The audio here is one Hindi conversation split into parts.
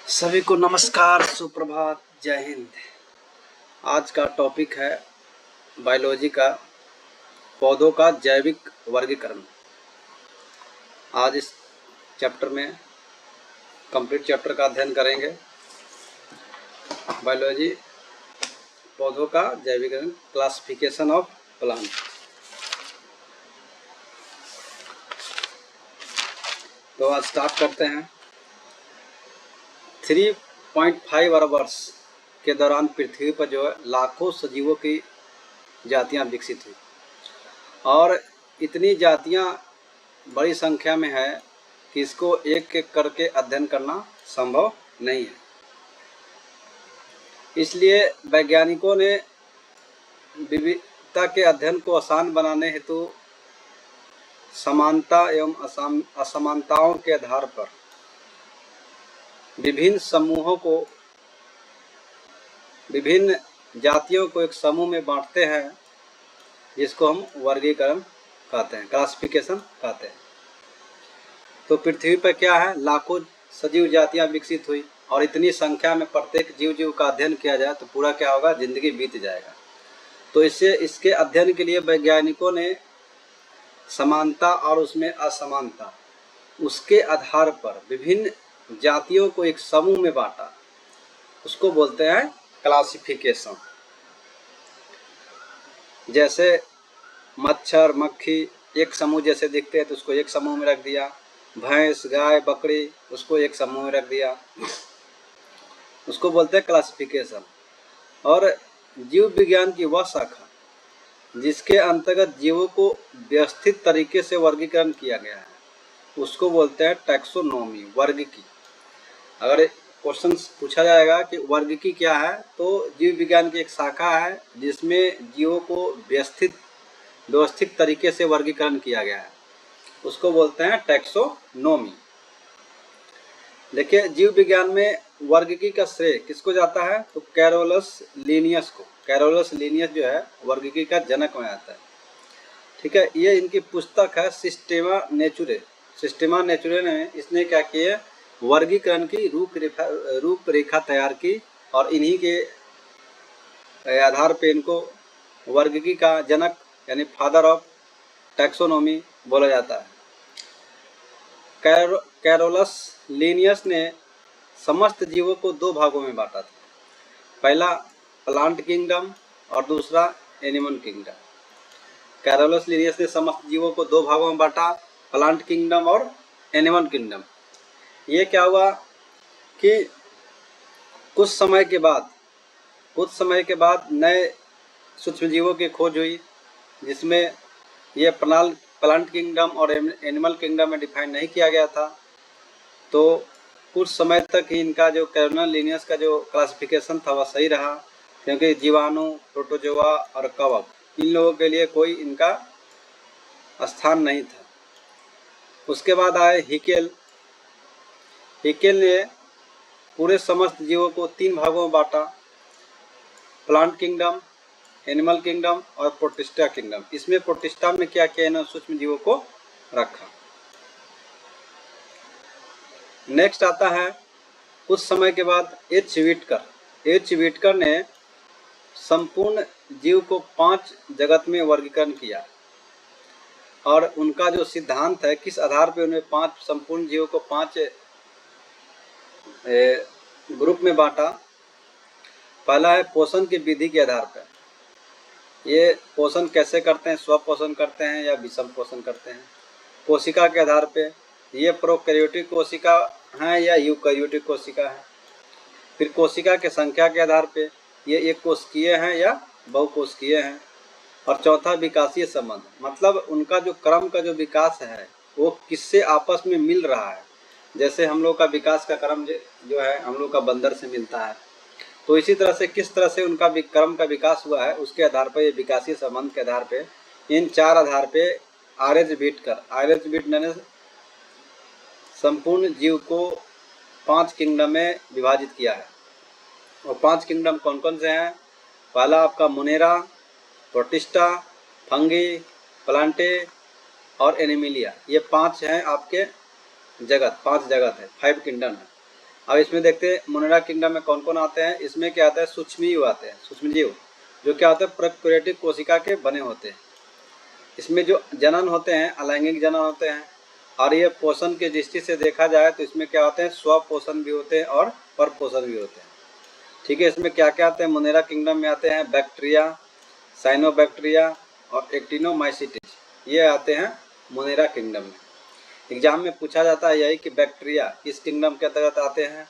सभी को नमस्कार, सुप्रभात, जय हिंद। आज का टॉपिक है बायोलॉजी का पौधों का जैविक वर्गीकरण। आज इस चैप्टर में कंप्लीट चैप्टर का अध्ययन करेंगे। बायोलॉजी पौधों का जैविकरण, क्लासिफिकेशन ऑफ प्लांट। तो आज स्टार्ट करते हैं। 3.5 अरब वर्ष के दौरान पृथ्वी पर जो है लाखों सजीवों की जातियां विकसित हुई और इतनी जातियां बड़ी संख्या में है कि इसको एक एक करके अध्ययन करना संभव नहीं है। इसलिए वैज्ञानिकों ने विविधता के अध्ययन को आसान बनाने हेतु समानता एवं असमानताओं के आधार पर विभिन्न समूहों को, विभिन्न जातियों को एक समूह में बांटते हैं, जिसको हम वर्गीकरण कहते हैं, क्लासिफिकेशन कहते हैं। तो पृथ्वी पर क्या है, लाखों सजीव जातियां विकसित हुई और इतनी संख्या में प्रत्येक जीव का अध्ययन किया जाए तो पूरा क्या होगा, जिंदगी बीत जाएगा। तो इसके अध्ययन के लिए वैज्ञानिकों ने समानता और उसमें असमानता, उसके आधार पर विभिन्न जातियों को एक समूह में बांटा, उसको बोलते हैं क्लासिफिकेशन। जैसे मच्छर, मक्खी एक समूह जैसे दिखते हैं तो उसको एक समूह में रख दिया, भैंस, गाय, बकरी उसको एक समूह में रख दिया, उसको बोलते हैं क्लासिफिकेशन। और जीव विज्ञान की वह शाखा जिसके अंतर्गत जीवों को व्यवस्थित तरीके से वर्गीकरण किया गया है, उसको बोलते हैं टैक्सोनॉमी, वर्गीकी। अगर क्वेश्चन पूछा जाएगा कि वर्गीकी क्या है, तो जीव विज्ञान की एक शाखा है जिसमें जीवों को व्यवस्थित तरीके से वर्गीकरण किया गया है, उसको बोलते हैं टैक्सोनॉमी। देखिए, जीव विज्ञान में वर्गीकी का श्रेय किसको जाता है, तो कैरोलस लिनियस को। कैरोलस लिनियस जो है वर्गीकी का जनक में आता है। ठीक है, ये इनकी पुस्तक है सिस्टेमा नेचुरे। सिस्टेमा नेचुरे ने इसने क्या किया, वर्गीकरण की रूपरेखा तैयार की और इन्हीं के आधार पे इनको वर्गीकी का जनक यानी फादर ऑफ टैक्सोनॉमी बोला जाता है। कैरोलस लिनियस ने समस्त जीवों को दो भागों में बांटा था, पहला प्लांट किंगडम और दूसरा एनिमल किंगडम। कैरोलस लिनियस ने समस्त जीवों को दो भागों में बांटा, प्लांट किंगडम और एनिमल किंगडम। ये क्या हुआ कि कुछ समय के बाद नए सूक्ष्मजीवों की खोज हुई, जिसमें ये प्लांट किंगडम और एनिमल किंगडम में डिफाइन नहीं किया गया था। तो कुछ समय तक ही इनका जो कैरोलस लिनियस का जो क्लासिफिकेशन था वह सही रहा, क्योंकि जीवाणु, प्रोटोजोआ और कवक, इन लोगों के लिए कोई इनका स्थान नहीं था। उसके बाद आए हिकेल ने पूरे समस्त जीवों को तीन भागों में बांटा, प्लांट किंगडम, एनिमल किंगडम और प्रोटिस्टा किंगडम। इसमें प्रोटिस्टा में क्या किया, इन्होंने सूक्ष्म जीवों को रखा। नेक्स्ट आता है कुछ समय के बाद एच विटकर ने संपूर्ण जीव को 5 जगत में वर्गीकरण किया और उनका जो सिद्धांत है, किस आधार पे उन्हें संपूर्ण जीवों को 5 ग्रुप में बांटा। पहला है पोषण की विधि के आधार पर। ये पोषण कैसे करते हैं, स्वपोषण करते हैं या विषम पोषण करते हैं। कोशिका के आधार पे, ये प्रोकैरियोटिक कोशिका हैं या यूकैरियोटिक कोशिका है। फिर कोशिका के संख्या के आधार पे, ये एक कोशिकीय हैं या बहुकोशिकीय हैं। और चौथा विकासीय संबंध, मतलब उनका जो क्रम का जो विकास है वो किससे आपस में मिल रहा है। जैसे हम लोग का विकास का क्रम जो है हम लोग का बंदर से मिलता है, तो इसी तरह से किस तरह से उनका क्रम का विकास हुआ है, उसके आधार पर, ये विकासीय संबंध के आधार पे, इन 4 आधार पे आर्यज विट ने संपूर्ण जीव को 5 किंगडम में विभाजित किया है। और 5 किंगडम कौन कौन से हैं? पहला आपका मोनेरा, प्रोटिस्टा, फंगी, प्लांटे और एनिमिलिया। ये 5 हैं आपके जगत, 5 जगत है, 5 किंगडम है। अब इसमें देखते हैं मोनेरा किंगडम में कौन कौन आते हैं। इसमें क्या आता है, सूक्ष्मजीव आते हैं, सूक्ष्मजीव जो क्या होते हैं प्रोकैरियोटिक कोशिका के बने होते हैं। इसमें जो जनन होते हैं अलैंगिक जनन होते हैं, और ये पोषण के दृष्टि से देखा जाए तो इसमें क्या होते हैं स्वपोषण भी होते हैं और परपोषण भी होते हैं। ठीक है, इसमें क्या क्या आते हैं मोनेरा किंगडम में आते हैं बैक्टीरिया, साइनोबैक्टीरिया और एक्टिनोमाइसीट्स, ये आते हैं मोनेरा किंगडम में। एग्जाम में पूछा जाता है यही कि बैक्टीरिया किस किंगडम के अंतर्गत आते हैं,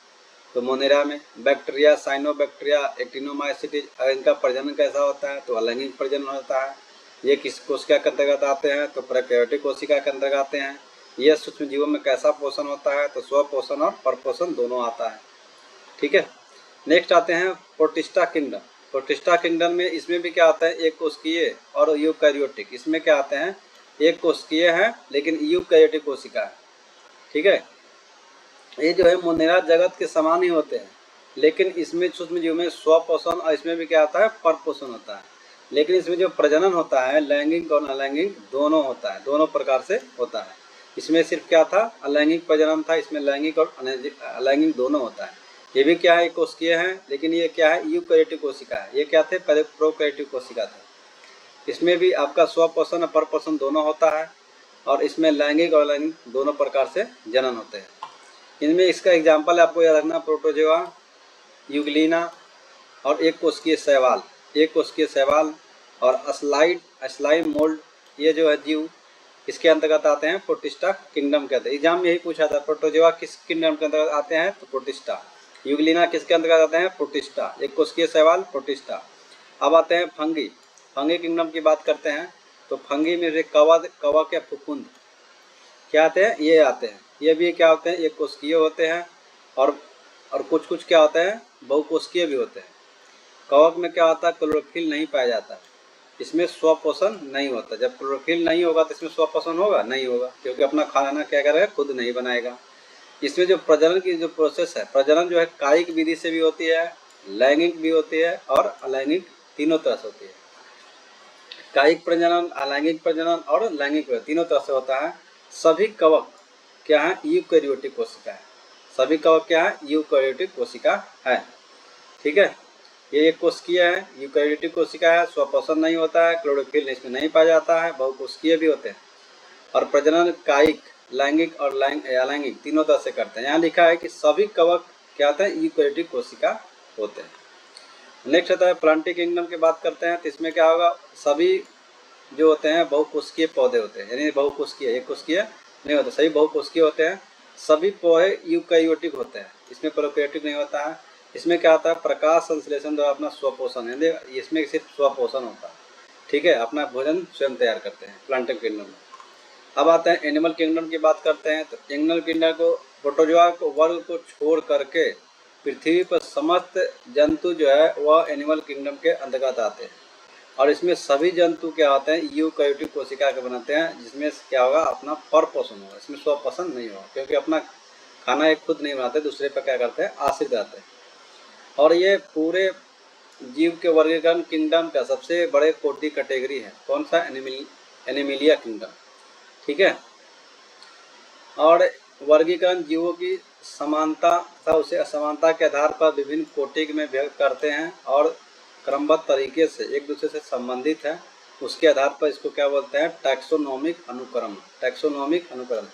तो मोनेरा में। बैक्टीरिया, साइनोबैक्टीरिया, एक्टिनोमाइसीट्स, इनका प्रजनन कैसा होता है, तो अलैंगिक प्रजनन होता है। ये किस कोशिका के अंतर्गत आते हैं, तो प्रोकैरियोटिक कोशिका के अंतर्गत आते हैं। ये सूक्ष्म जीवों में कैसा पोषण होता है, तो स्वपोषण और परपोषण दोनों आता है। ठीक है, नेक्स्ट आते हैं प्रोटिस्टा किंगडम। प्रोटिस्टा किंगडम में इसमें भी क्या आता है एक कोशिकीय और यूकैरियोटिक। इसमें क्या आते हैं एक कोशिकीय है लेकिन यूकैरियोटिक कोशिका है। ठीक है, ये जो है मोनेरा जगत के समान ही होते हैं, लेकिन इसमें सूक्ष्म जीव में स्वपोषण और इसमें भी क्या आता है परपोषण होता है। लेकिन इसमें जो प्रजनन होता है लैंगिक और अलैंगिक दोनों होता है, दोनों प्रकार से होता है। इसमें सिर्फ क्या था अलैंगिक प्रजनन था, इसमें लैंगिक और अलैंगिक दोनों होता है। ये भी क्या है कोशिकीय है, लेकिन ये क्या है यूकैरियोटिक कोशिका है। ये क्या थे पहले प्रोकैरियोटिक कोशिका थे। इसमें भी आपका स्वपोषण और परपोषण दोनों होता है, और इसमें लैंगिक और अलैंगिक दोनों प्रकार से जनन होते हैं। इनमें इसका एग्जाम्पल आपको याद रखना प्रोटोजोआ, यूग्लिना और एक कोशिकीय शैवाल, एक कोशिकीय शैवाल और स्लाइड मोल्ड, ये जो है जीव इसके अंतर्गत आते हैं प्रोटिस्टा किंगडम के अंतर्गत। एग्जाम में यही पूछा था प्रोटोजोआ किस किंगडम के अंतर्गत आते हैं, तो प्रोटिस्टा। यूग्लिना किसके अंतर्गत आते हैं, प्रोटिस्टा। एक कोशिकीय शैवाल प्रोटिस्टा। अब आते हैं फंगी, फंगी किंगडम की बात करते हैं तो फंगी में से कवक या फफूंद क्या आते हैं, ये आते हैं। ये भी क्या होते हैं एक कोशिकीय होते हैं, और कुछ क्या होते हैं बहुकोशिकीय भी होते हैं। कवक में क्या होता है क्लोरोफिल नहीं पाया जाता, इसमें स्वपोषण नहीं होता। जब क्लोरोफिल नहीं होगा तो इसमें स्वपोषण होगा नहीं होगा, क्योंकि अपना खाना क्या करेगा खुद नहीं बनाएगा। इसमें जो प्रजनन की जो प्रोसेस है, प्रजनन जो है कायिक विधि से भी होती है, लैंगिक भी होती है और अलैंगिक, तीनों तरह से होती है। कायिक प्रजनन, अलैंगिक प्रजनन और लैंगिक प्रजनन तीनों तरह से होता है। सभी कवक क्या है यूकैरियोटिक कोशिका है, सभी कवक क्या है यूकैरियोटिक कोशिका है। ठीक है, ये एक कोशिकीय है, यूकैरियोटिक कोशिका है, स्वपोषण नहीं होता है, क्लोरोफिल इसमें नहीं पाया जाता है, बहुकोशिकीय भी होते हैं, और प्रजनन कायिक, लैंगिक और अलैंगिक तीनों तरह से करते हैं। यहाँ लिखा है कि सभी कवक क्या होते हैं यूकैरियोटिक कोशिका होते हैं। नेक्स्ट आता है प्लांटी किंगडम की बात करते हैं तो इसमें क्या होगा सभी जो होते हैं बहुकोशिकीय पौधे होते हैं, यानी बहुकोशिकीय एक कोशिकीय नहीं होता, सभी बहुकोशिकीय होते हैं। सभी पौधे यूकैरियोटिक होते हैं, इसमें प्रोकैरियोटिक नहीं होता है। इसमें क्या होता है प्रकाश संश्लेषण द्वारा अपना स्वपोषण, यानी इसमें सिर्फ स्वपोषण होता है। ठीक है, अपना भोजन स्वयं तैयार करते हैं प्लांटिंग किंगडम में। अब आते हैं एनिमल किंगडम की बात करते हैं तो एनिमल किंगडम को प्रोटोजोआ को वर्ग को छोड़ करके पृथ्वी पर समस्त जंतु जो है वह एनिमल किंगडम के अंतर्गत आते हैं, और इसमें सभी जंतु क्या होते हैं यूकैरियोटिक कोशिका के बनाते हैं, जिसमें क्या होगा अपना परपोषण होगा, इसमें स्वपोषण नहीं होगा, क्योंकि अपना खाना एक खुद नहीं बनाते, दूसरे पर क्या करते हैं आश्रित रहते हैं। और ये पूरे जीव के वर्गीकरण किंगडम का सबसे बड़े कोटि कैटेगरी है, कौन सा एनिमिलिया किंगडम। ठीक है, और वर्गीकरण जीवों की समानता तथा उसे असमानता के आधार पर विभिन्न कोटि में व्यक्त करते हैं, और क्रमबद्ध तरीके से एक दूसरे से संबंधित है, उसके आधार पर इसको क्या बोलते हैं टैक्सोनोमिक अनुक्रम। टैक्सोनोमिक अनुक्रम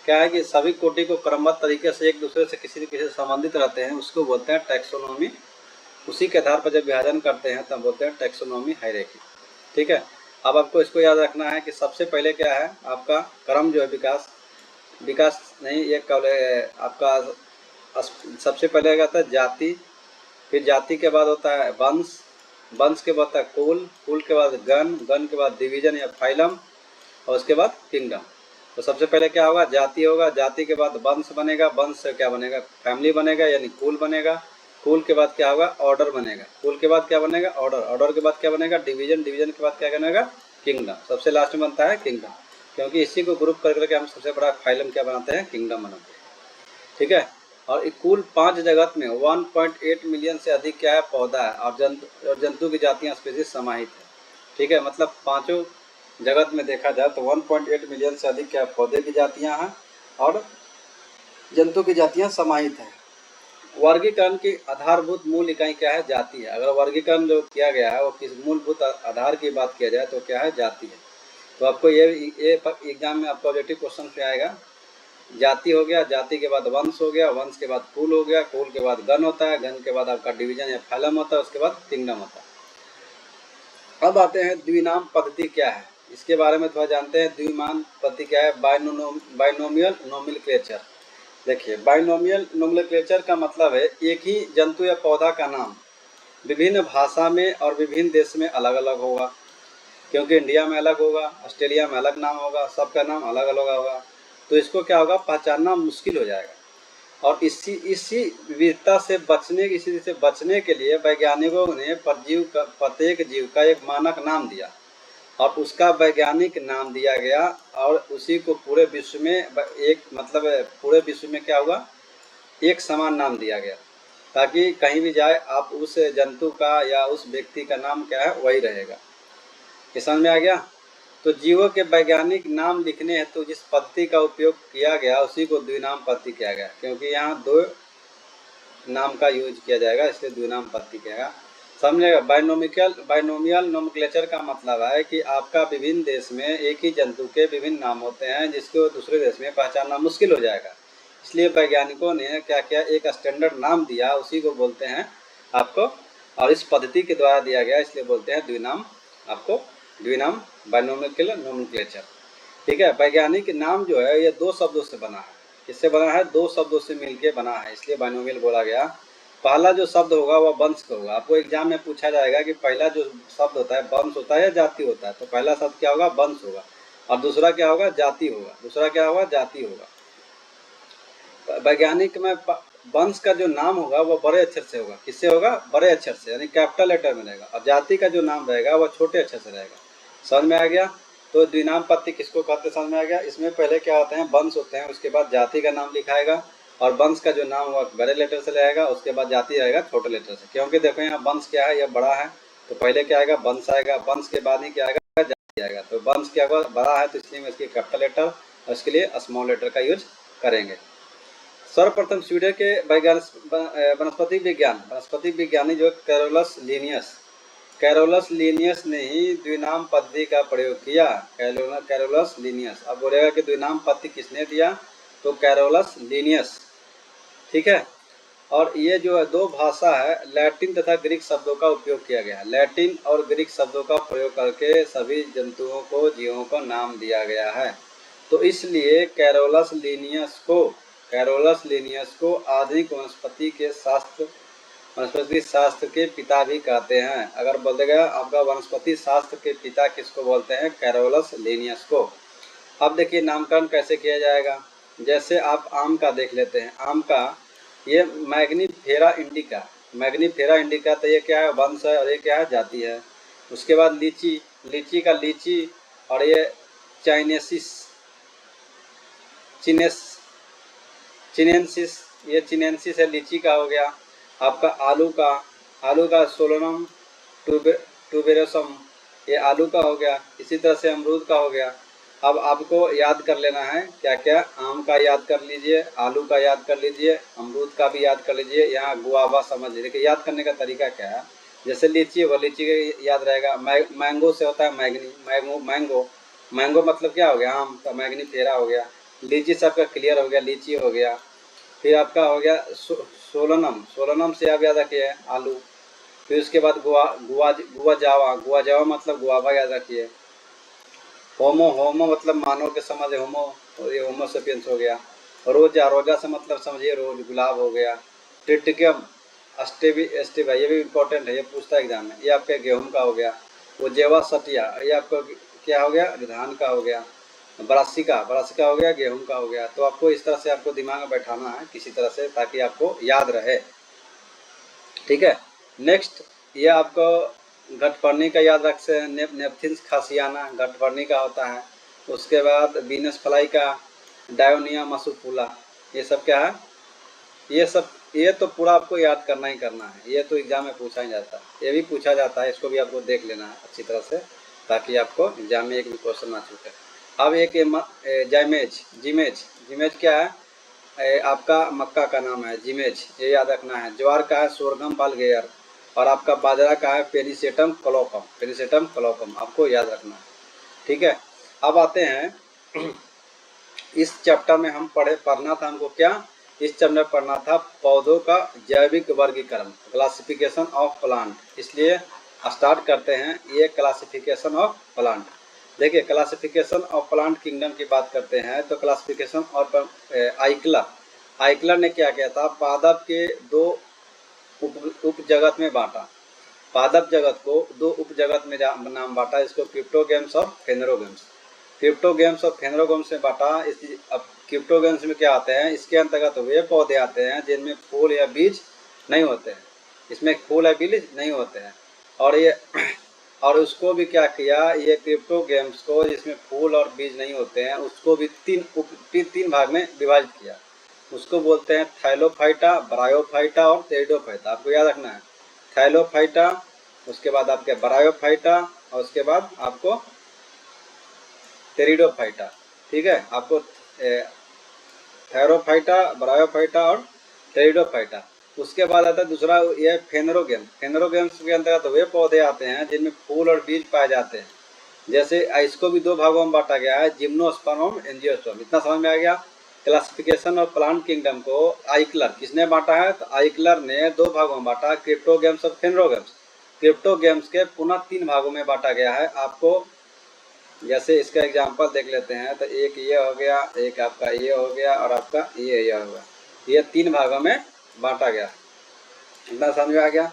क्या है कि सभी कोटि को क्रमबद्ध तरीके से एक दूसरे से किसी न किसी से संबंधित रहते हैं, उसको बोलते हैं टैक्सोनोमी। उसी के आधार पर जब विभाजन करते हैं तब बोलते हैं टैक्सोनोमी हायरार्की। ठीक है, अब आपको इसको याद रखना है कि सबसे पहले क्या है आपका क्रम जो है विकास नहीं, ये आपका सबसे पहले क्या होता है जाति, फिर जाति के बाद होता है वंश, वंश के बाद होता है कुल के बाद गण के बाद डिवीजन या फाइलम, और उसके बाद किंगडम। तो सबसे पहले क्या होगा जाति होगा, जाति के बाद वंश बनेगा, वंश से क्या बनेगा फैमिली बनेगा यानी कुल बनेगा, कुल के बाद क्या होगा ऑर्डर बनेगा, कुल के बाद क्या बनेगा ऑर्डर के बाद क्या बनेगा डिवीजन के बाद क्या बनेगा किंगडम, सबसे लास्ट में बनता है किंगडम, क्योंकि इसी को ग्रुप करके हम सबसे बड़ा फाइलम क्या बनाते हैं किंगडम बनाते हैं। ठीक है, और कुल 5 जगत में 1.8 मिलियन से अधिक क्या है पौधा है, और जंतु की जातियाँ स्पीसीज समाहित है। ठीक है, मतलब पांचों जगत में देखा जाए तो 1.8 मिलियन से अधिक क्या पौधे की जातियाँ हैं और जंतु की जातियाँ समाहित हैं। वर्गीकरण की आधारभूत मूल इकाई क्या है? जाति है। अगर वर्गीकरण जो किया गया है वो किस मूलभूत आधार की बात किया जाए तो क्या है? जाति है। तो आपको ये एग्जाम में आपका ऑब्जेक्टिव क्वेश्चन में आएगा। जाति हो गया, जाति के बाद वंश हो गया, वंश के बाद कुल हो गया, कुल के बाद गण होता है, गण के बाद आपका डिवीजन या फैलम होता है, उसके बाद किंगडम होता है। अब आते हैं द्विनाम पद्धति क्या है, इसके बारे में थोड़ा जानते हैं। द्विनाम पद्धति क्या है? Binomial nomenclature. देखिए, बाइनोमियल नोमेनक्लेचर का मतलब है एक ही जंतु या पौधा का नाम विभिन्न भाषा में और विभिन्न देश में अलग अलग होगा। क्योंकि इंडिया में अलग होगा, ऑस्ट्रेलिया में अलग नाम होगा, सबका नाम अलग अलग होगा, तो इसको क्या होगा? पहचानना मुश्किल हो जाएगा। और इसी विविधता से बचने के लिए वैज्ञानिकों ने प्रत्येक जीव का एक मानक नाम दिया और उसका वैज्ञानिक नाम दिया गया, और उसी को पूरे विश्व में पूरे विश्व में क्या हुआ? एक समान नाम दिया गया, ताकि कहीं भी जाए आप उस जंतु का या उस व्यक्ति का नाम क्या है? वही रहेगा। ये समझ में आ गया? तो जीवों के वैज्ञानिक नाम लिखने हेतु जिस पद्धति का उपयोग किया गया उसी को द्विनाम पद्धति किया गया, क्योंकि यहाँ दो नाम का यूज किया जाएगा, इसलिए द्विनाम पद्धति किया गया। समझेगा? बाइनोमियल नोमेनक्लेचर का मतलब है कि आपका विभिन्न देश में एक ही जंतु के विभिन्न नाम होते हैं जिसको दूसरे देश में पहचानना मुश्किल हो जाएगा। इसलिए वैज्ञानिकों ने क्या किया? एक स्टैंडर्ड नाम दिया, उसी को बोलते हैं आपको, और इस पद्धति के द्वारा दिया गया, इसलिए बोलते हैं द्विनाम। आपको द्विनाम, बाइनोमियल नोमेनक्लेचर। ठीक है। वैज्ञानिक नाम जो है ये दो शब्दों से बना है। किससे बना है? दो शब्दों से मिलके बना है, इसलिए बाइनोमियल बोला गया। पहला जो शब्द होगा वह वंश का होगा। आपको एग्जाम में पूछा जाएगा कि पहला जो शब्द होता है वंश होता है या जाति होता है, तो पहला शब्द क्या होगा? वंश होगा, और दूसरा क्या होगा? जाति होगा। दूसरा क्या होगा? जाति होगा। वैज्ञानिक में वंश का जो नाम होगा वो बड़े अक्षर से होगा। किससे होगा? बड़े अक्षर से, यानी कैपिटल लेटर में रहेगा, और जाति का जो नाम रहेगा वह छोटे अक्षर से रहेगा। समझ में आ गया? तो द्विनाम पद्धति किसको कहते हैं? समझ में आ गया? इसमें पहले क्या होते हैं? वंश होते हैं, उसके बाद जाति का नाम लिखाएगा, और वंश का जो नाम हुआ बड़े लेटर से रहेगा, उसके बाद जाति रहेगा छोटे लेटर से। क्योंकि देखो यहाँ वंश क्या है? यह बड़ा है, तो पहले क्या आएगा? वंश आएगा, वंश के बाद ही क्या आएगा? जाति आएगा। तो वंश क्या होगा? बड़ा है, तो इसलिए हम इसकी कैपिटल लेटर और इसके लिए स्मॉल लेटर का यूज करेंगे। सर्वप्रथम स्वीडन के वनस्पति विज्ञानी जो कैरोलस लिनियस ने ही द्विनाम पद्धति का प्रयोग किया। Carolus Linnaeus. अब बोलेगा कि द्विनाम पद्धति किसने दिया? तो कैरोलस लिनियस। ठीक है। और ये जो दो भाषा है, लैटिन तथा ग्रीक शब्दों का उपयोग किया गया है। लैटिन और ग्रीक शब्दों का प्रयोग करके सभी जंतुओं को, जीवों को नाम दिया गया है। तो इसलिए कैरोलस लिनियस को आधुनिक वनस्पति शास्त्र के पिता भी कहते हैं। अगर बोल देगा आपका वनस्पति शास्त्र के पिता किसको बोलते हैं? कैरोलस लिनियस को। अब देखिए नामकरण कैसे किया जाएगा। जैसे आप आम का देख लेते हैं। आम का ये मैग्नीफेरा इंडिका, तो ये क्या है? वंश है, और ये क्या है? जाति है। उसके बाद लीची और ये चिनेंसिस, ये चिनेंसिस है, लीची का हो गया। आपका आलू का सोलोनम ट्यूबेरोसम, ये आलू का हो गया। इसी तरह से अमरूद का हो गया। अब आपको याद कर लेना है क्या क्या? आम का याद कर लीजिए, आलू का याद कर लीजिए, अमरूद का भी याद कर लीजिए। यहाँ गुआवा समझ लीजिए। देखिए याद करने का तरीका क्या है। जैसे लीची होगा, लीची का याद रहेगा। मैंगो से होता है मैंगो मतलब क्या हो गया? आम। तो मैग्नीफेरा हो गया। लीची से आपका क्लियर हो गया, लीची हो गया। फिर आपका हो गया सोलनम से आप याद रखिए, आलू। फिर उसके बाद गुआ जावा मतलब गुआवा याद रखिए। होमो मतलब मानव के समझ होमो, तो ये होमो सेपियंस हो गया। रोजा से मतलब समझिए रोज, गुलाब हो गया। ट्रिटिकम एस्टिवा, ये भी इम्पोर्टेंट है, ये पूछता है एग्जाम में। ये आपके गेहूं का हो गया। वो जेवा सटिया, ये आपको क्या हो गया? धान का हो गया। ब्रासिका हो गया, गेहूं का हो गया। तो आपको इस तरह से आपको दिमाग में बैठाना है किसी तरह से, ताकि आपको याद रहे। ठीक है। नेक्स्ट, ये आपको घटपर्णी का याद रख से, नेपथिन्स खासियाना घटपर्णी का होता है। उसके बाद बीनस फ्लाई का डायोनिया मसूफुला, ये सब क्या है? ये तो पूरा आपको याद करना ही करना है। ये तो एग्जाम में पूछा ही जाता है, ये भी पूछा जाता है, इसको भी आपको देख लेना है अच्छी तरह से, ताकि आपको एग्जाम में एक भी क्वेश्चन ना छूटे। अब एक जिमेज क्या है? आपका मक्का का नाम है जिमेज, ये याद रखना है। ज्वार का है सोरगम बालगेयर, और आपका बाजरा का है पेनिसेटम क्लोकम, पेनिसेटम क्लोकम, आपको याद रखना है। ठीक है, अब आते हैं इस चैप्टर में हम पढ़ना था हमको क्या, इस चैप्टर में पढ़ना था पौधों का जैविक वर्गीकरण, क्लासिफिकेशन ऑफ प्लांट। इसलिए स्टार्ट करते हैं ये क्लासिफिकेशन ऑफ प्लांट। देखिए क्लासिफिकेशन ऑफ प्लांट किंगडम की बात करते हैं तो क्लासिफिकेशन ऑफ आइकलर, आइकलर ने क्या किया था, पादप के दो उप जगत में बांटा, पादप जगत को दो उप जगत में नाम बांटा, इसको क्रिप्टोगेम्स और फेनरोगेम्स, क्रिप्टोगेम्स और फेनरोगेम्स में बांटा। अब क्रिप्टोगेम्स में क्या आते हैं, इसके अंतर्गत वे पौधे आते हैं जिनमें फूल या बीज नहीं होते हैं, इसमें फूल या बीज नहीं होते हैं। और ये और उसको भी क्या किया, ये क्रिप्टोगेम्स को जिसमें फूल और बीज नहीं होते हैं उसको भी तीन भाग में विभाजित किया। उसको बोलते हैं थैलोफाइटा, ब्रायोफाइटा और टेरिडोफाइटा, आपको याद रखना है। थैलोफाइटा, उसके बाद आपके ब्रायोफाइटा, और उसके बाद आपको टेरिडोफाइटा। ठीक है, आपको थैरोफाइटा, ब्रायोफाइटा और टेरिडोफाइटा। उसके बाद आता है दूसरा ये फेनरोगेम, फेनरोगेम्स के अंतर्गत वे पौधे आते हैं जिनमें फूल और बीज पाए जाते हैं। जैसे इसको भी दो भागों में बांटा गया है, जिम्नोस्पर्म और एंजियोस्पर्म। इतना समझ में आ गया। क्लासिफिकेशन ऑफ प्लांट किंगडम को आइकलर किसने बांटा है, तो आइकलर ने दो भागों में बांटा, क्रिप्टोगेम्स और फेनरोगेम्स। क्रिप्टोगेम्स के पुनः तीन भागों में बांटा गया है। आपको जैसे इसका एग्जांपल देख लेते हैं तो एक ये हो गया, एक आपका ये हो गया, और आपका ये हो गया। ये तीन भागों में बांटा गया। इतना समझ में आ गया।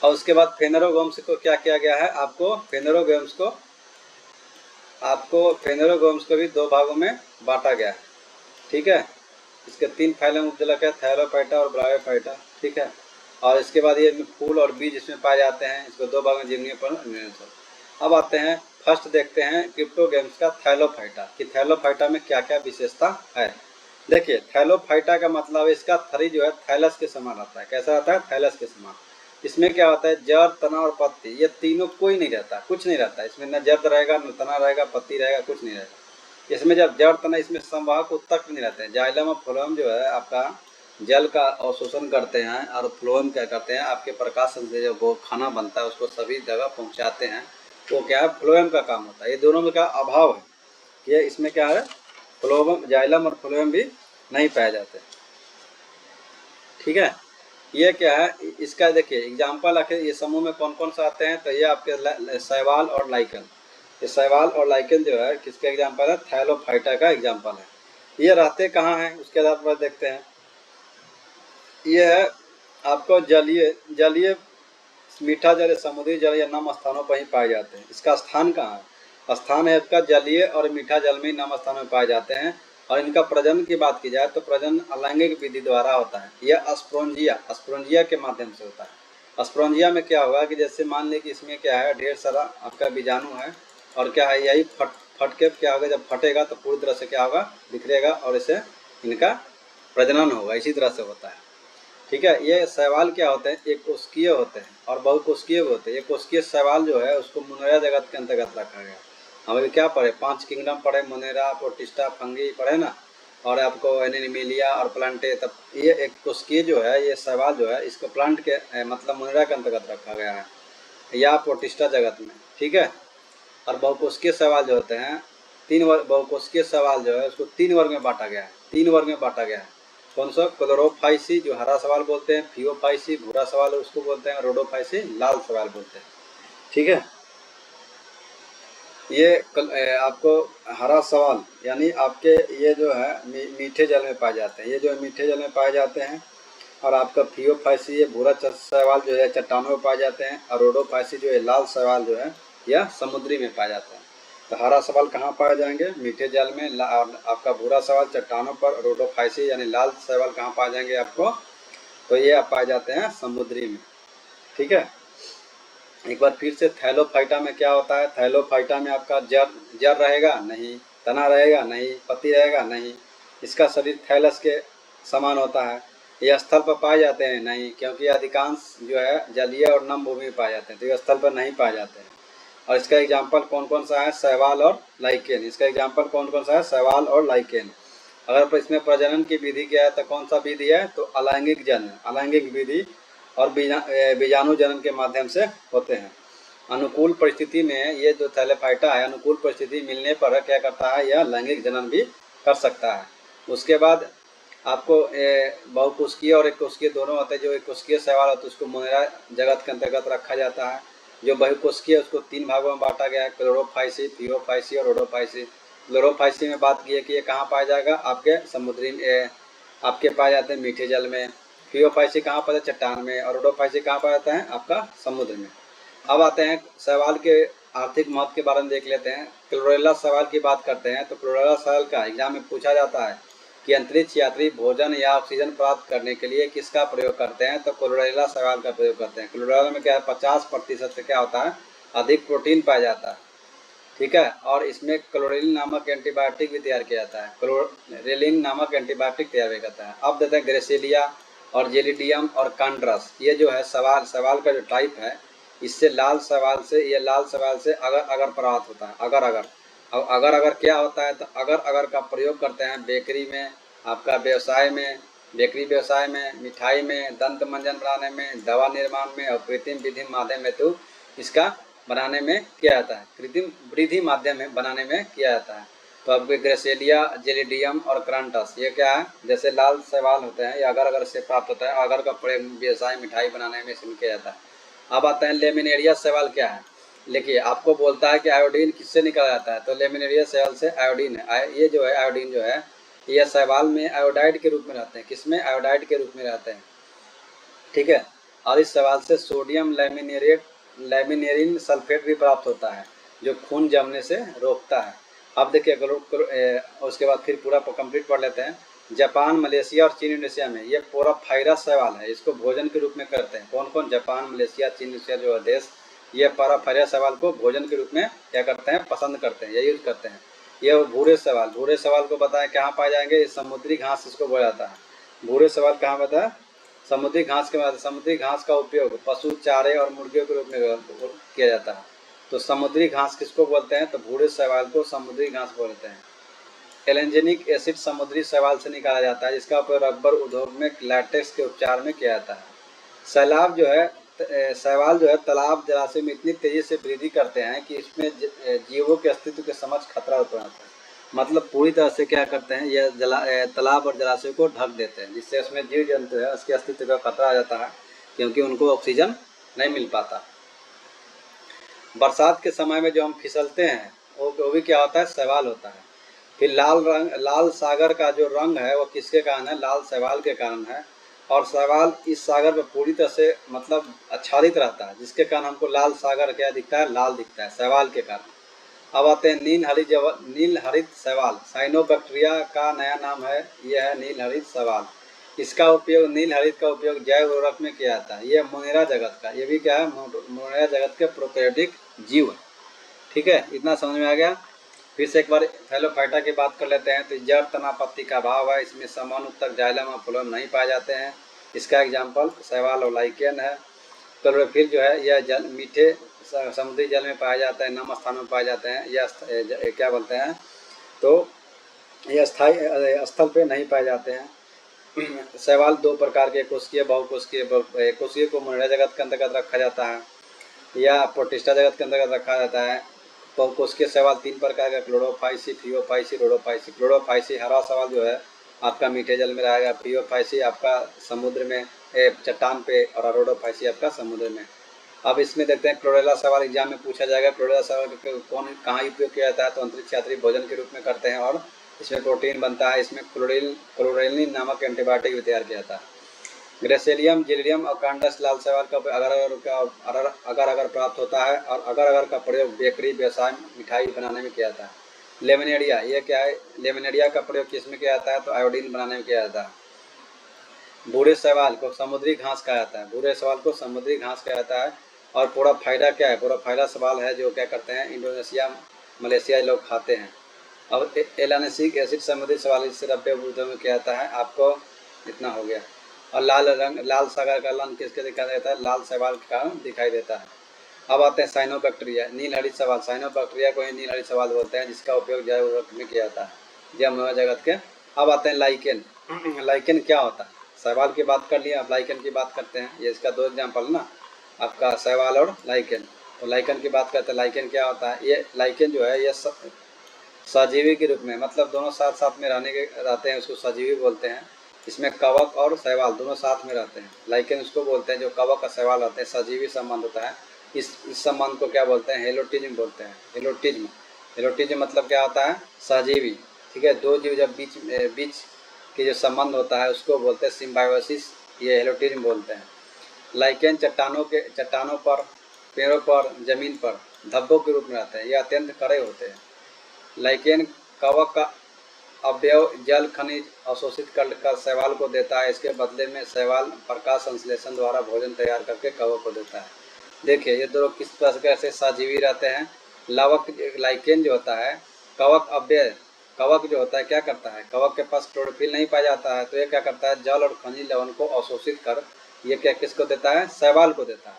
और उसके बाद फेनरोगेम्स को क्या किया गया है, आपको फेनरोगेम्स को भी दो भागों में बांटा गया है। ठीक है, इसके तीन फाइलम उपजलक है, थैलोफाइटा और ब्रायोफाइटा। ठीक है, और इसके बाद ये फूल और बीज इसमें पाए जाते हैं, इसको दो भागों में जिम्नी पर। अब आते हैं फर्स्ट देखते हैं क्रिप्टोगेम्स का थैलोफाइटा, कि थैलोफाइटा में क्या क्या विशेषता है। देखिए थैलोफाइटा का मतलब इसका थरी जो है थैलस के समान रहता है। कैसा रहता है, थैलस के समान। इसमें क्या होता है, जड़, तना और पत्ती, ये तीनों कोई नहीं रहता, कुछ नहीं रहता इसमें, न जड़ रहेगा, न तना रहेगा, पत्ती रहेगा, कुछ नहीं रहेगा इसमें। जब जड़ तना इसमें संवाहक उत्तक भी नहीं रहते हैं। जाइलम और फ्लोएम जो है आपका जल का अवशोषण करते हैं, और फ्लोएम क्या करते हैं, आपके प्रकाश से जो वो खाना बनता है उसको सभी जगह पहुंचाते हैं, वो क्या है, फ्लोएम का काम होता है। ये दोनों में क्या अभाव है, कि इसमें क्या है, फ्लोएम, जाइलम और फ्लोएम भी नहीं पाए जाते। ठीक है, ये क्या है, इसका देखिए एग्जाम्पल आखिर ये समूह में कौन कौन सा आते हैं, तो ये आपके शैवाल और लाइकन। ये शैवाल और लाइकन जो है किसका एग्जाम्पल है, थैलोफाइटा का एग्जाम्पल है। ये रहते कहाँ हैं उसके आधार पर देखते हैं। ये है आपको जलीय मीठा जल, समुद्री जल या नम स्थानों पर ही पाए जाते हैं। इसका स्थान कहाँ है, स्थान है इसका जलीय और मीठा जल में नम स्थानों में पाए जाते हैं। और इनका प्रजनन की बात की जाए तो प्रजनन अलैंगिक विधि द्वारा होता है। यह स्पोरेंजिया के माध्यम से होता है। स्पोरेंजिया में क्या होगा कि जैसे मान लें कि इसमें क्या है, ढेर सारा आपका बीजाणु है, और क्या है, यही फट के क्या होगा, जब फटेगा तो पूरी तरह से क्या होगा, बिखरेगा, और इसे इनका प्रजनन होगा। इसी तरह से होता है। ठीक है, ये शैवाल क्या होते हैं, एक कोशिकीय होते हैं और बहुकोशिकीय भी होते हैं। ये कोशिकीय शैवाल जो है उसको मोनेरा जगत के अंतर्गत रखा गया। हम अभी क्या पढ़े, 5 किंगडम पढ़े, मोनेरा, प्रोटिस्टा, फंगी पढ़े ना, और आपको एनिमिलिया और प्लांटे। तब ये एक कोशिकीय जो है, ये शैवाल जो है, इसको प्लांट के मतलब मोनेरा के अंतर्गत रखा गया है, या प्रोटिस्टा जगत में। ठीक है, और बहुकोशिकीय शैवाल जो होते हैं, बहुकोशिकीय शैवाल जो है उसको 3 वर्ग में बांटा गया है। 3 वर्ग में बांटा गया है। कौन सा, क्लोरोफाइसी जो हरा सवाल बोलते हैं, फियोफाइसी भूरा सवाल उसको बोलते हैं, रोडोफाइसी लाल सवाल बोलते हैं। ठीक है, ये आपको हरा सवाल यानी आपके ये जो है मीठे जल में पाए जाते हैं, ये जो है मीठे जल में पाए जाते हैं। और आपका फियोफाइसी ये भूरा सवाल जो है चट्टानों में पाए जाते हैं, और रोडोफाइसी जो है लाल सवाल जो है यह समुद्री में पाए जाते हैं। तो हरा सवाल कहाँ पाए जाएंगे, मीठे जल में। आपका भूरा सवाल चट्टानों पर। रोडोफाइसी यानी लाल सवाल कहाँ पाए जाएंगे आपको, तो ये आप पाए जाते हैं समुद्री में। ठीक है, एक बार फिर से थैलोफाइटा में क्या होता है, थैलोफाइटा में आपका जड़ रहेगा नहीं, तना रहेगा नहीं, पत्ती रहेगा नहीं। इसका शरीर थैलस के समान होता है। ये स्थल पर पाए जाते हैं नहीं, क्योंकि अधिकांश जो है जलीय और नम भूमि में पाए जाते हैं, तो ये स्थल पर नहीं पाए जाते हैं। और इसका एग्जाम्पल कौन कौन सा है, शैवाल और लाइकेन। इसका एग्जाम्पल कौन कौन सा है, शैवाल और लाइकेन। अगर इसमें प्रजनन की विधि क्या है तो कौन सा विधि है, तो अलैंगिक जनन, अलैंगिक विधि और बीजाणु जनन के माध्यम से होते हैं। अनुकूल परिस्थिति में ये जो थैलेफाइटा है, अनुकूल परिस्थिति मिलने पर क्या करता है, यह लैंगिक जनन भी कर सकता है। उसके बाद आपको बहुकोशिकीय और एक कोशिकीय दोनों होते हैं। जो एक कोशिकीय शैवाल होता है उसको मोनेरा जगत के अंतर्गत रखा जाता है। जो बहुकोशिकीय उसको 3 भागों में बांटा गया है, क्लोरोफाइसी, फियोफाइसी और रोडोफाइसी। क्लोरोफाइसी में बात की है कि ये कहाँ पाया जाएगा, आपके समुद्री आपके पाए जाते हैं मीठे जल में। फियोफाइसी कहाँ पाया जाता है, चट्टान में। और रोडोफाइसी कहाँ पाया जाता है, आपका समुद्र में। अब आते हैं शैवाल के आर्थिक महत्व के बारे में देख लेते हैं। क्लोरेला शैवाल की बात करते हैं तो क्लोरेला शैवाल का एग्जाम में पूछा जाता है कि अंतरिक्ष यात्री भोजन या ऑक्सीजन प्राप्त करने के लिए किसका प्रयोग करते हैं, तो क्लोरेला शैवाल का प्रयोग करते हैं। क्लोरेला में क्या है, 50% से क्या होता है, अधिक प्रोटीन पाया जाता है। ठीक है, और इसमें क्लोरेलिन नामक एंटीबायोटिक भी तैयार किया जाता है। क्लोरेलिन नामक एंटीबायोटिक तैयार किया जाता है। अब देते हैं ग्रेसिलिया और जेलिडियम और कांड्रस। ये जो है सवाल का जो टाइप है, इससे लाल सवाल से, ये लाल सवाल से अगर प्राप्त होता है। अगर क्या होता है, तो अगर का प्रयोग करते हैं बेकरी में, आपका व्यवसाय में, बेकरी व्यवसाय में, मिठाई में, दंत मंजन बनाने में, दवा निर्माण में और कृत्रिम विधि माध्यम में तो इसका बनाने में किया जाता है, कृत्रिम वृद्धि माध्यम में बनाने में किया जाता है। तो अब ग्रेसेलिया, जेलिडियम और क्रांटस ये क्या है, जैसे लाल शैवाल होते हैं, ये अगर से प्राप्त होता है। अगर का प्रयोग व्यवसाय मिठाई बनाने में इसमें किया जाता है। अब आते हैं लेमिनेरिया शैवाल क्या है। देखिए आपको बोलता है कि आयोडीन किससे निकाला जाता है, तो लेमिनेरिया शैवाल से आयोडीन है। ये जो है आयोडीन जो है, यह शैवाल में आयोडाइड के रूप में रहते हैं। किसमें, आयोडाइड के रूप में रहते हैं। ठीक है, और इस शैवाल से सोडियम लैमिनेरिन सल्फेट भी प्राप्त होता है, जो खून जमने से रोकता है। अब देखिए उसके बाद फिर पूरा कंप्लीट पढ़ लेते हैं। जापान, मलेशिया और चीन, इंडोनेशिया में ये पोराफायरस शैवाल है, इसको भोजन के रूप में करते हैं। कौन कौन, जापान, मलेशिया, चीन, इंडोनेशिया जो देश, ये पोराफायरस शैवाल को भोजन के रूप में क्या करते हैं, पसंद करते हैं या यूज करते हैं। ये भूरे शैवाल को बताएं कहाँ पाए जाएंगे, समुद्री घास इसको बोला जाता है। भूरे शैवाल कहाँ बताया, समुद्री घास के बाद। समुद्री घास का उपयोग पशु चारे और मुर्गियों के रूप में किया जाता है। तो समुद्री घास किसको बोलते हैं, तो भूरे शैवाल को समुद्री घास बोलते हैं। एलेंजेनिक एसिड समुद्री शैवाल से निकाला जाता है, जिसका उपयोग रबर उद्योग में लैटेक्स के उपचार में किया जाता है। शैवाल जो है तालाब जलाशय में इतनी तेजी से वृद्धि करते हैं कि इसमें जीवों के अस्तित्व के समक्ष खतरा उत्पन्न होता है। मतलब पूरी तरह से क्या करते हैं, यह तालाब और जलाशय को ढक देते हैं, जिससे उसमें जीव जंतु है उसके अस्तित्व का खतरा आ जाता है, क्योंकि उनको ऑक्सीजन नहीं मिल पाता। बरसात के समय में जो हम फिसलते हैं वो भी क्या होता है, शैवाल होता है। फिर लाल सागर का जो रंग है वो किसके कारण है, लाल शैवाल के कारण है। और शैवाल इस सागर में पूरी तरह से मतलब आच्छादित रहता है, जिसके कारण हमको लाल सागर क्या दिखता है, लाल दिखता है, शैवाल के कारण। अब आते हैं नील हरित शैवाल। साइनोबैक्टीरिया का नया नाम है, यह है नील हरित शैवाल। इसका उपयोग, नील हरित का उपयोग जैव उर्वरक में किया जाता है। यह मोनेरा जगत का, ये भी क्या है, मोनेरा जगत के प्रोकैरियोटिक जीव है। ठीक है, इतना समझ में आ गया। फिर से एक बार थैलोफाइटा की बात कर लेते हैं। तो जड़ तना पत्ती का अभाव है, इसमें समान उत्तक जाइलम और फ्लोएम नहीं पाए जाते हैं। इसका एग्जाम्पल शैवाल और लाइकेन है। क्लोरोफिल जो है यह मीठे समुद्री जल में पाया जाता है, नम स्थानों में पाए जाते हैं। यह क्या बोलते हैं, तो यह स्थायी स्थल पे नहीं पाए जाते हैं। शैवाल 2 प्रकार के, कोशिकीय, बहुकोशिकीय। कोशिकीय को मोनेरा जगत के अंतर्गत रखा जाता है या प्रोटिस्टा जगत के अंतर्गत रखा जाता है। बहुकोशिकीय शैवाल 3 प्रकार का, क्लोरोफाइसी, फियोफाइसी, रोडोफाइसी। क्लोरोफाइसी हरा शैवाल जो है आपका मीठे जल में रहेगा, फियोफाइसी आपका समुद्र में चट्टान पे, और रोडोफाइसी आपका समुद्र में। अब इसमें देखते हैं क्लोरेला शैवाल एग्जाम में पूछा जाएगा। क्लोरेला शैवाल कौन कहाँ उपयोग किया जाता है, तो अंतरिक्ष यात्री भोजन के रूप में करते हैं और इसमें प्रोटीन बनता है। इसमें क्लोरेलिन नामक एंटीबायोटिक भी तैयार किया जाता है। ग्रेसेलियम, जेलिडियम और कांडस लाल शैवाल का अगर प्राप्त होता है, और अगर का प्रयोग बेकरी, व्यवसाय, मिठाई बनाने में किया जाता है। लेमिनेरिया, ये क्या है, लेमिनेरिया का प्रयोग किस में किया जाता है, तो आयोडीन बनाने में किया जाता है। भूरे शैवाल को समुद्री घास कहा जाता है, भूरे शैवाल को समुद्री घास कहा जाता है। और पोराफायरा क्या है, पोराफायरा शैवाल है जो क्या करते हैं, इंडोनेशिया, मलेशिया लोग खाते हैं। अब एलानिसिक एसिड समुद्री शैवाल, इससे रब्बे उद्योग में किया जाता है। आपको इतना हो गया। और लाल सागर का रंग किसके दिखाई देता है, लाल शैवाल के कारण दिखाई देता है। अब आते हैं साइनोबैक्टीरिया, नील हरित शैवाल। साइनोबैक्टीरिया को ही नील हरित शैवाल बोलते हैं, जिसका उपयोग जैव उर्वरक में किया जाता है जैव जगत के। अब आते हैं लाइकेन। लाइकेन क्या होता है? शैवाल की बात कर लिया, अब लाइकेन की बात करते हैं। ये इसका दो एग्जाम्पल ना, आपका शैवाल और लाइकेन। तो लाइकेन की बात करते हैं। लाइकेन क्या होता है? ये लाइकेन जो है ये सजीवी के रूप में, मतलब दोनों साथ साथ में रहते हैं, उसको सजीवी बोलते हैं। इसमें कवक और शैवाल दोनों साथ में रहते हैं। लाइकेन उसको बोलते हैं जो कवक और शैवाल रहते हैं, सजीवी संबंध होता है। इस संबंध को क्या बोलते हैं? हेलोटिज्म बोलते हैं। हेलोटिज्म, हेलोटिज्म मतलब क्या होता है? सजीवी। ठीक है, दो जीव जब बीच के जो संबंध होता है उसको बोलते हैं सिम्बायोसिस, ये हेलोटिज्म बोलते हैं। लाइकेन चट्टानों पर, पेड़ों पर, जमीन पर धब्बों के रूप में रहते हैं। ये अत्यंत कड़े होते हैं। लाइकेन कवक का अवयव जल खनिज अवशोषित कर शैवाल को देता है। इसके बदले में शैवाल प्रकाश संश्लेषण द्वारा भोजन तैयार करके कवक को देता है। देखिए ये दोनों किस प्रकार से सजीवी रहते हैं। लाइकेन जो होता है, कवक अव्यय, कवक जो होता है क्या करता है? कवक के पास क्लोरोफिल नहीं पाया जाता है, तो ये क्या करता है? जल और खनिज लवण को अवशोषित कर ये क्या किसको देता है? शैवाल को देता है।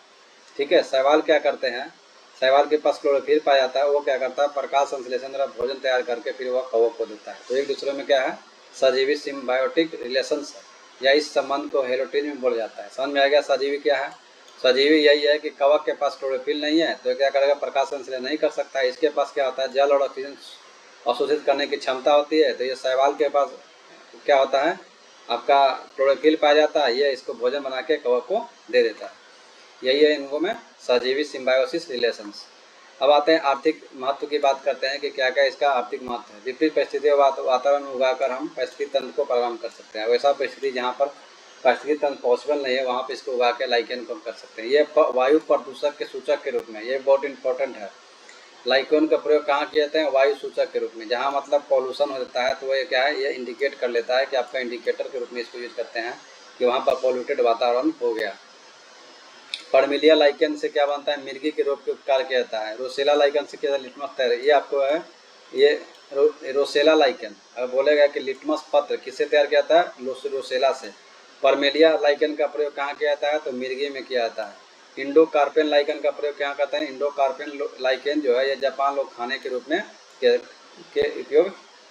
ठीक है, शैवाल क्या करते हैं? शैवाल के पास क्लोरोफिल पाया जाता है, वो क्या करता है? प्रकाश संश्लेषण द्वारा भोजन तैयार करके फिर वह कवक को देता है। तो एक दूसरे में क्या है? सजीवी सिम्बायोटिक रिलेशंस है, या इस संबंध को हेलोटिज्म बोला जाता है। समझ में आ गया? सजीवी क्या है? सजीवी यही है कि कवक के पास क्लोरोफिल नहीं है तो क्या करेगा? प्रकाश संश्लेषण नहीं कर सकता है। इसके पास क्या होता है? जल और ऑक्सीजन अवशोषित करने की क्षमता होती है। तो ये शैवाल के पास क्या होता है? आपका क्लोरोफिल पाया जाता है, ये इसको भोजन बना के कवक को दे देता है। यही है इनको में सजीवी सिम्बायोसिस रिलेशंस। अब आते हैं आर्थिक महत्व की बात करते हैं कि क्या क्या इसका आर्थिक महत्व है। विपरीत परिस्थितियों वातावरण में उगाकर हम पारिस्थितिक तंत्र को प्रारंभ कर सकते हैं। वैसा परिस्थिति जहाँ पर पारिस्थितिक तंत्र पॉसिबल नहीं है, वहाँ पर इसको उगा के लाइकेन को कर सकते हैं। ये वायु प्रदूषक के सूचक के रूप में, ये बहुत इंपॉर्टेंट है। लाइकेन का प्रयोग कहाँ किए जाते हैं? वायु सूचक के रूप में। जहाँ मतलब पॉल्यूशन हो जाता है तो ये क्या है? ये इंडिकेट कर लेता है कि आपका इंडिकेटर के रूप में इसको यूज करते हैं कि वहाँ पर पॉल्यूटेड वातावरण हो गया। परमिलिया लाइकेन से क्या बनता है? मिर्गी के रोग के उपकार किया जाता है। रोसेला लाइकेन से क्या? लिटमस तैयार, ये आपको है ये रोसेला लाइकेन। अब बोलेगा कि लिटमस पत्र किससे तैयार किया जाता है? रोसेला से। परमेलिया लाइकेन का प्रयोग कहाँ किया जाता है? तो मिर्गी में किया जाता है। इंडो कार्पेन लाइकेन का प्रयोग क्या करते हैं? इंडो कार्पेन लाइकेन जो है ये जापान लोग खाने के रूप में के उपयोग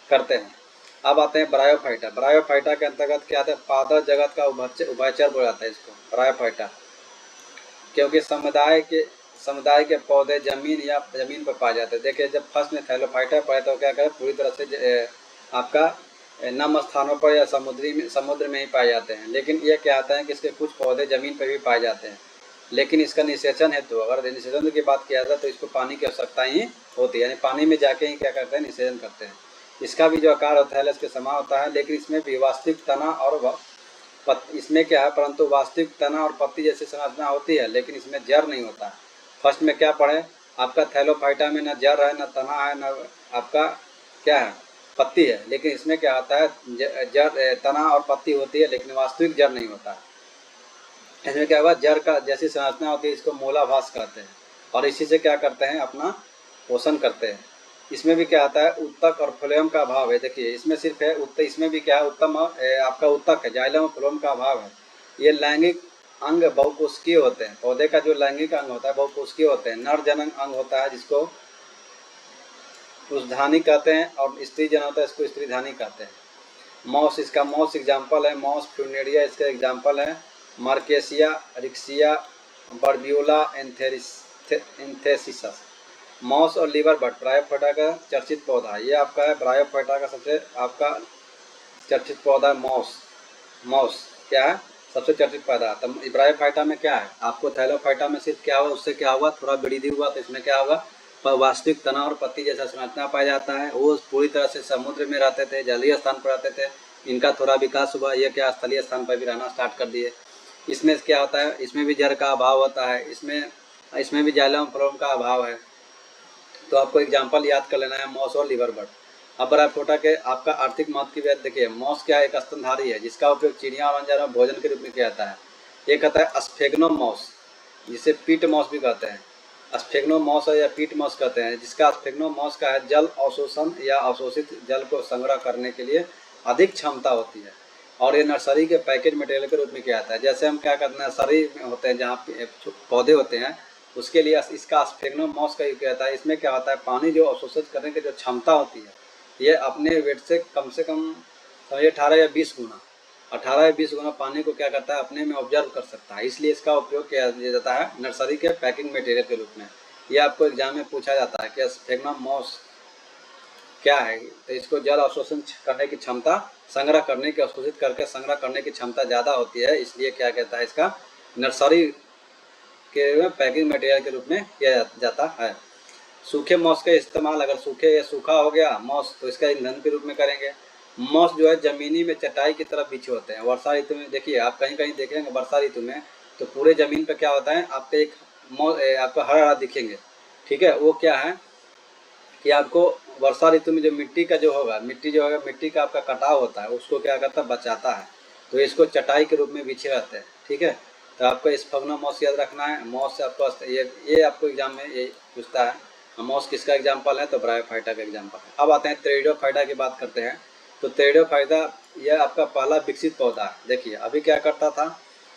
करते हैं। अब आते हैं ब्रायोफाइटा। ब्रायोफाइटा के अंतर्गत क्या आता है? पादप जगत का उभयचर बोला जाता है इसको, ब्रायोफाइटा। क्योंकि समुदाय के पौधे जमीन पर पाए जाते हैं। देखिए जब फर्स्ट में थैलोफाइटा पाए तो क्या करे? पूरी तरह से आपका नम स्थानों पर या समुद्र में ही पाए जाते हैं। लेकिन ये क्या आता है कि इसके कुछ पौधे जमीन पर भी पाए जाते हैं। लेकिन इसका निषेचन है, तो अगर निषेचन की बात किया जाए तो इसको पानी की आवश्यकता ही होती है, यानी पानी में जाके ही क्या करते हैं? निषेचन करते हैं। इसका भी जो आकार होता है इसके समान होता है, लेकिन इसमें भी वास्तविक तना और इसमें क्या है? परंतु वास्तविक तना और पत्ती जैसी संरचना होती है, लेकिन इसमें जड़ नहीं होता। फर्स्ट में क्या पढ़े? आपका थैलोफाइटा में न जड़ है, न तना है, न आपका क्या है? पत्ती है। लेकिन इसमें क्या होता है? जड़, तना और पत्ती होती है, लेकिन वास्तविक जड़ नहीं होता। इसमें क्या हुआ? जड़ का जैसी संरचना होती है, इसको मूलाभास कहते हैं, और इसी से क्या करते हैं? अपना पोषण करते हैं। इसमें भी क्या आता है? उत्तक और फ्लोएम का अभाव है। देखिए इसमें सिर्फ है इसमें भी क्या है? आपका उत्तक है, जाइलम और फ्लोएम का अभाव है। ये लैंगिक अंग बहुकोशिकीय होते हैं। पौधे का जो लैंगिक अंग होता है बहुकोशिकीय होते हैं। नर जनन अंग होता है जिसको पुरुषधानी कहते हैं, और स्त्री जन होता है इसको स्त्रीधानी कहते हैं। मॉस, इसका मॉस एग्जाम्पल है। मॉस फ्यूनेरिया इसका एग्जाम्पल है। मार्केसिया, रिक्सिया, बर्ब्यूला एंथेसिस। मॉस और लीवर बट ब्रायोफाइटा का चर्चित पौधा, ये आपका है ब्रायोफाइटा का सबसे आपका चर्चित पौधा। मॉस क्या है? सबसे चर्चित पौधा। तो ब्रायोफाइटा में क्या है? आपको थैलोफाइटा में सिर्फ क्या हुआ? उससे क्या हुआ? थोड़ा वृद्धि हुआ। तो इसमें क्या होगा? पर वास्तविक तना और पत्ती जैसा संरचना पाया जाता है। वो पूरी तरह से समुद्र में रहते थे, जलीय स्थान पर रहते थे। इनका थोड़ा विकास हुआ, ये क्या स्थलीय स्थान पर भी रहना स्टार्ट कर दिए। इसमें क्या होता है? इसमें भी जड़ का अभाव होता है। इसमें भी जाइलम फ्लोएम का अभाव है। तो आपको एग्जाम्पल याद कर लेना है, मॉस और लीवर बर्ड। अब ब्रायोफाइटा के आपका आर्थिक महत्व की बात देखिए। मॉस क्या है? एक स्तनधारी है जिसका उपयोग चिड़िया और अनजानों भोजन के रूप में किया जाता है। एक आता है स्फेग्नोमॉस, जिसे पीट मॉस भी कहते हैं। स्फेग्नोमॉस या पीट मॉस कहते हैं, जिसका स्फेग्नोमॉस का है जल अवशोषण या अवशोषित जल को संग्रह करने के लिए अधिक क्षमता होती है, और ये नर्सरी के पैकेज मटेरियल के रूप में किया जाता है। जैसे हम क्या करते हैं? नर्सरी में होते हैं जहाँ पौधे होते हैं, उसके लिए इसका स्फेग्नोमॉस का उपयोग होता है। इसमें क्या होता है, पानी जो अवशोषित करने की जो क्षमता होती है ये अपने वेट से कम समझिए 18 या 20 गुना 18 या 20 गुना पानी को क्या करता है, अपने में ऑब्जर्व कर सकता है। इसलिए इसका उपयोग किया जाता है नर्सरी के पैकिंग मटेरियल के रूप में। ये आपको एग्जाम में पूछा जाता है कि स्फेग्नोमॉस क्या है। तो इसको जल अवशोषण करने की क्षमता, संग्रह करने की, अवशोषित करके संग्रह करने की क्षमता ज़्यादा होती है, इसलिए क्या कहता है, इसका नर्सरी के पैकिंग मटेरियल के रूप में किया जाता है। सूखे मॉस का इस्तेमाल, अगर सूखा हो गया मॉस तो इसका ईंधन के रूप में करेंगे। मॉस जो है ज़मीनी में चटाई की तरफ बिछे होते हैं। वर्षा ऋतु में देखिए, आप कहीं कहीं देखेंगे वर्षा ऋतु में तो पूरे ज़मीन पर क्या होता है, आपको हरा हरा दिखेंगे। ठीक है, वो क्या है कि आपको वर्षा ऋतु में जो मिट्टी का जो होगा, मिट्टी का आपका कटाव होता है, उसको क्या करता है, बचाता है। तो इसको चटाई के रूप में बिछे रहते हैं। ठीक है, तो आपको स्फेग्नोमॉस याद रखना है। मॉस से आपको ये आपको एग्जाम में ये पूछता है। मॉस किसका एग्जाम्पल है, तो ब्रायोफाइटा का एग्जाम्पल है। अब आते हैं टेरिडोफाइटा की बात करते हैं। तो टेरिडोफाइटा यह आपका पहला विकसित पौधा है। देखिए अभी क्या करता था,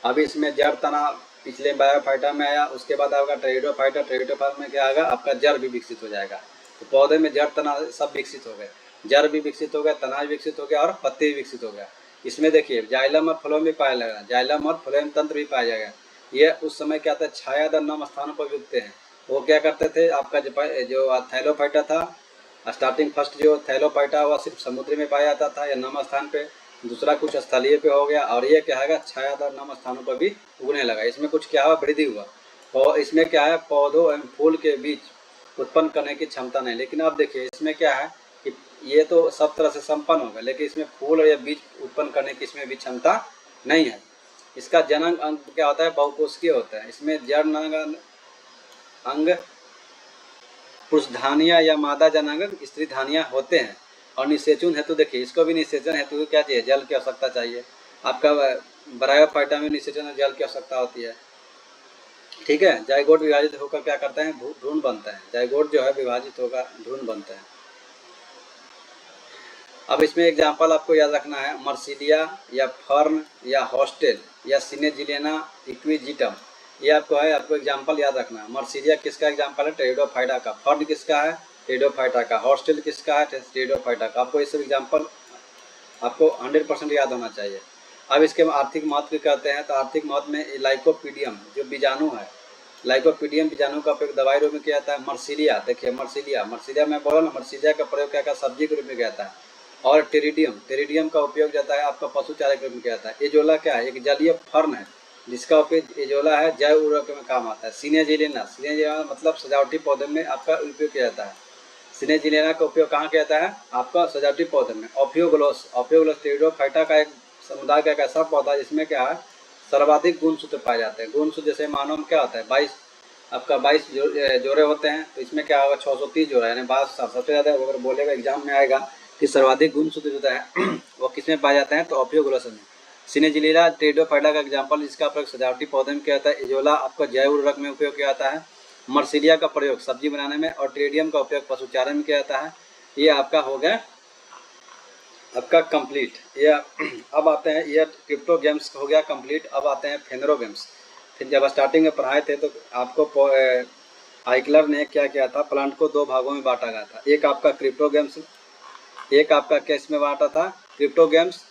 अभी इसमें जड़ तना पिछले ब्रायोफाइटा में आया, उसके बाद आपका टेरिडोफाइटा में क्या आएगा, आपका जड़ भी विकसित हो जाएगा। तो पौधे में जड़ तना सब विकसित हो गए, जड़ भी विकसित हो गया, तना भी विकसित हो गया और पत्ते भी विकसित हो गया। इसमें देखिए जाइलम और फ्लोएम भी पाया जाएगा, जाइलम और फ्लोएम तंत्र भी पाया जाएगा। ये उस समय क्या था, छायादार नम स्थानों पर उगते हैं। वो क्या करते थे, आपका जो थैलोफाइटा था, स्टार्टिंग फर्स्ट जो थैलोफाइटा हुआ सिर्फ समुद्र में पाया जाता था या नम स्थान पे, दूसरा कुछ स्थलीय पे हो गया, और ये क्या है, छायादार नम स्थानों पर भी उगने लगा। इसमें कुछ क्या हुआ, वृद्धि हुआ। और इसमें क्या है, पौधों एवं फूल के बीच उत्पन्न करने की क्षमता नहीं। लेकिन अब देखिए इसमें क्या है कि ये तो सब तरह से संपन्न होगा, लेकिन इसमें फूल या बीज उत्पन्न करने की इसमें भी क्षमता नहीं है। इसका जनन अंग क्या होता है, बहुकोशिकीय होता है। इसमें जन अंग पुरुषधानियाँ या मादा जनांग स्त्री धानियाँ होते हैं। और निषेचन हेतु देखिए, इसको भी निषेचन हेतु क्या चाहिए, जल की आवश्यकता चाहिए। आपका ब्रायोफाइटा में निषेचन जल की आवश्यकता होती है। ठीक है, जाइगोट विभाजित होकर क्या करते हैं, भ्रूण बनता है। जाइगोट जो है विभाजित होकर भ्रूण बनता है। अब इसमें एग्जाम्पल आपको याद रखना है, मर्सिलिया या फर्न या हॉस्टेल या सिनेजिलियना इक्विजिटम, ये आपको एग्जाम्पल याद रखना है। मर्सिलिया किसका एग्जाम्पल है, टेरिडोफाइटा का। फर्न किसका है, टेरिडोफाइटा का। हॉस्टेल किसका है, टेरिडोफाइटा का। आपको ये सब एग्जाम्पल आपको 100% याद होना चाहिए। अब इसके आर्थिक महत्व कहते हैं, तो आर्थिक महत्व में लाइकोपीडियम जो बीजाणु है, लाइकोपीडियम बीजाणु का उपयोग दवाई रूप में किया जाता है। मर्सिलिया देखिए, मर्सिलिया में बोला ना, मर्सिलिया का प्रयोग क्या सब्जी के रूप में किया जाता है। और टेरिडियम का उपयोग जाता है आपका पशु चारे के रूप में किया जाता है। एजोला क्या है, एक जलीय फर्न है जिसका उपयोग, एजोला है, जैव उर्वरक में काम आता है। सिनेजिलिना मतलब सजावटी पौधे में आपका उपयोग किया जाता है। सिनेजिलिना का उपयोग कहाँ किया जाता है, आपका सजावटी पौधे में। ऑफियोग्लोस टेरिडोफाइटा का एक समुदाय का एक ऐसा पौधा जिसमें क्या है, सर्वाधिक गुणसूत्र पाए जाते हैं। गुणसूत्र जैसे मानव में क्या होता है, 22 जोड़े होते हैं, तो इसमें क्या होगा, 630 जोड़ा, यानी 22 सबसे ज़्यादा अगर बोलेगा एग्जाम में आएगा कि सर्वाधिक गुणसूत्र होता है वो किसमें पाए जाते हैं, तो ऑफियोग्लोस में। सिनेजिलिना टेरिडोफाइटा का एग्जाम्पल, जिसका प्रयोग सजावटी पौधे में किया जाता है। एजोला आपका जैव उर्वरक में उपयोग किया जाता है। मर्सिलिया का प्रयोग सब्जी बनाने में, और टेरिडियम का उपयोग पशु चारे में किया जाता है। ये आपका हो गया आपका कंप्लीट। ये अब आते हैं, ये क्रिप्टो गेम्स हो गया कंप्लीट। अब आते हैं फेनरो गेम्स। फिर जब स्टार्टिंग में पढ़ाए थे तो आपको आइकलर ने क्या किया था, प्लांट को 2 भागों में बांटा गया था। एक आपका क्रिप्टो गेम्स, एक आपका किस में बांटा था, क्रिप्टो गेम्स।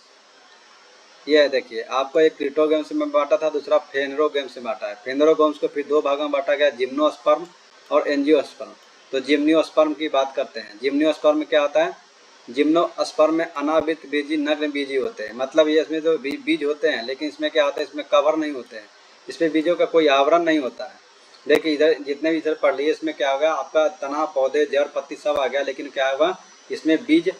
ये देखिए आपको एक क्रिप्टो गेम्स में बांटा था, दूसरा फेनरो गेम्स में बांटा है। फेनरो गेम्स को फिर 2 भागों में बांटा गया, जिम्नोस्पर्म और एंजियोस्पर्म। तो जिम्नियोस्पर्म की बात करते हैं। जिम्नियोस्पर्म में क्या होता है, जिम्नोस्पर्म में अनावृत बीजी नग्न बीजी होते हैं। मतलब ये इसमें जो बीज होते हैं, लेकिन इसमें क्या होता है, इसमें कवर नहीं होते हैं, इसमें बीजों का कोई आवरण नहीं होता है। देखिए इधर जितने भी इधर पढ़ लिए, इसमें क्या होगा, आपका तना, पौधे, जड़, पत्ती सब आ गया, लेकिन क्या होगा, इसमें बीज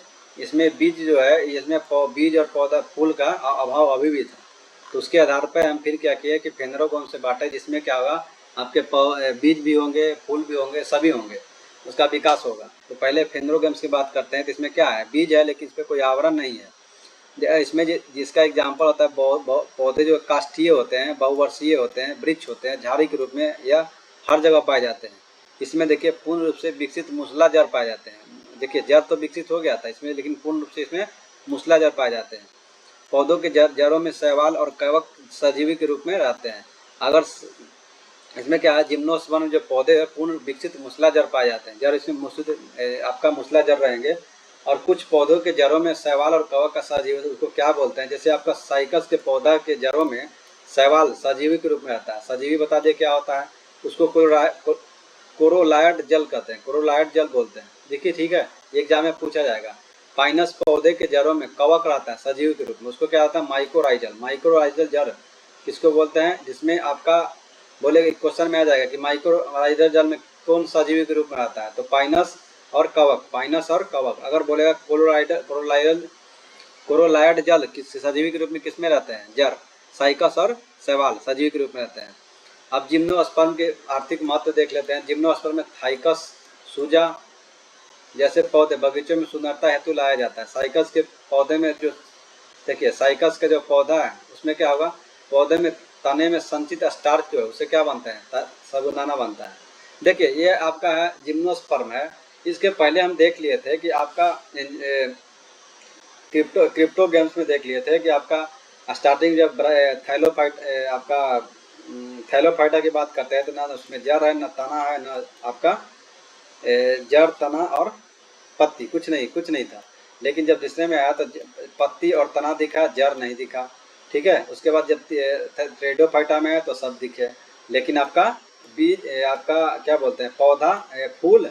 जो है, इसमें बीज और पौधा फूल का अभाव अभी भी था। तो उसके आधार पर हम फिर क्या किए कि फेनरो गेम्स से बांटे, जिसमें क्या होगा, आपके बीज भी होंगे, फूल भी होंगे, सभी होंगे, उसका विकास होगा। तो पहले फेनरो गेम्स की बात करते हैं। तो इसमें क्या है, बीज है लेकिन इस पर कोई आवरण नहीं है। इसमें जिसका एग्जाम्पल होता है, पौधे जो काष्ठीय होते हैं, बहुवर्षीय होते हैं, वृक्ष होते हैं, झाड़ी के रूप में या हर जगह पाए जाते हैं। इसमें देखिए पूर्ण रूप से विकसित मूसला जड़ पाए जाते हैं। देखिए जड़ तो विकसित हो गया था इसमें, लेकिन पूर्ण रूप से इसमें मूसला जड़ पाए जाते हैं। पौधों के जड़ों में शैवाल और कवक सजीवी के रूप में रहते हैं। अगर इसमें क्या है, जिम्नोस्पर्म जो पौधे हैं पूर्ण विकसित मूसला जड़ पाए जाते हैं। जड़ इसमें आपका मूसला जड़ रहेंगे। और कुछ पौधों के जड़ों में शैवाल और कवक का सजीव, उसको क्या बोलते हैं, जैसे आपका साइकस के पौधा के जड़ों में शैवाल सजीवी के रूप में रहता है। सजीवी बता दिए क्या होता है, उसको कोरोलायड जल कहते हैं, कोरोलायड जल बोलते हैं। देखिए ठीक है, एग्जाम में पूछा जाएगा। पाइनस पौधे के जड़ों में कवक रहता है सजीव के रूप में, उसको क्या होता है, माइकोराइजल। माइकोराइजल जड़ किसको बोलते हैं, जिसमें आपका बोले क्वेश्चन में आ जाएगा कि माइक्रोराइजल जल में कौन सजीवी के रूप में आता है, तो पाइनस और कवक, पाइनस और कवक। अगर बोलेगा कोरोलायड जल किस सजीवी के रूप में किसमें रहते हैं, जड़, साइकस और शैवाल सजीवी के रूप में रहते हैं। अब जिम्नोस्पर्म के आर्थिक महत्व देख लेते हैं। जिम्नोस्पर्म में थाइकस, सूजा जैसे पौधे बगीचों में सुंदरता हेतु लाया जाता है। साइकस के पौधे में जो देखिए, साइकस का जो पौधा है उसमें क्या होगा, पौधे में तने में संचित स्टार्च जो है उससे क्या बनता है, साबुदाना बनता है। देखिए ये आपका है जिम्नोस्पर्म है। इसके पहले हम देख लिए थे कि आपका क्रिप्टो गेम्स में देख लिए थे कि आपका स्टार्टिंग जब थैलोफाइट आपका थैलोफाइटा की बात करते हैं तो ना उसमें जड़ है, ना तना है, ना आपका जड़, तना और पत्ती, कुछ नहीं था। लेकिन जब तीसरे में आया तो पत्ती और तना दिखा, जड़ नहीं दिखा। ठीक है, उसके बाद जब ट्रेडोफाइटा में आया तो सब दिखे, लेकिन आपका बीज, आपका क्या बोलते हैं, पौधा, फूल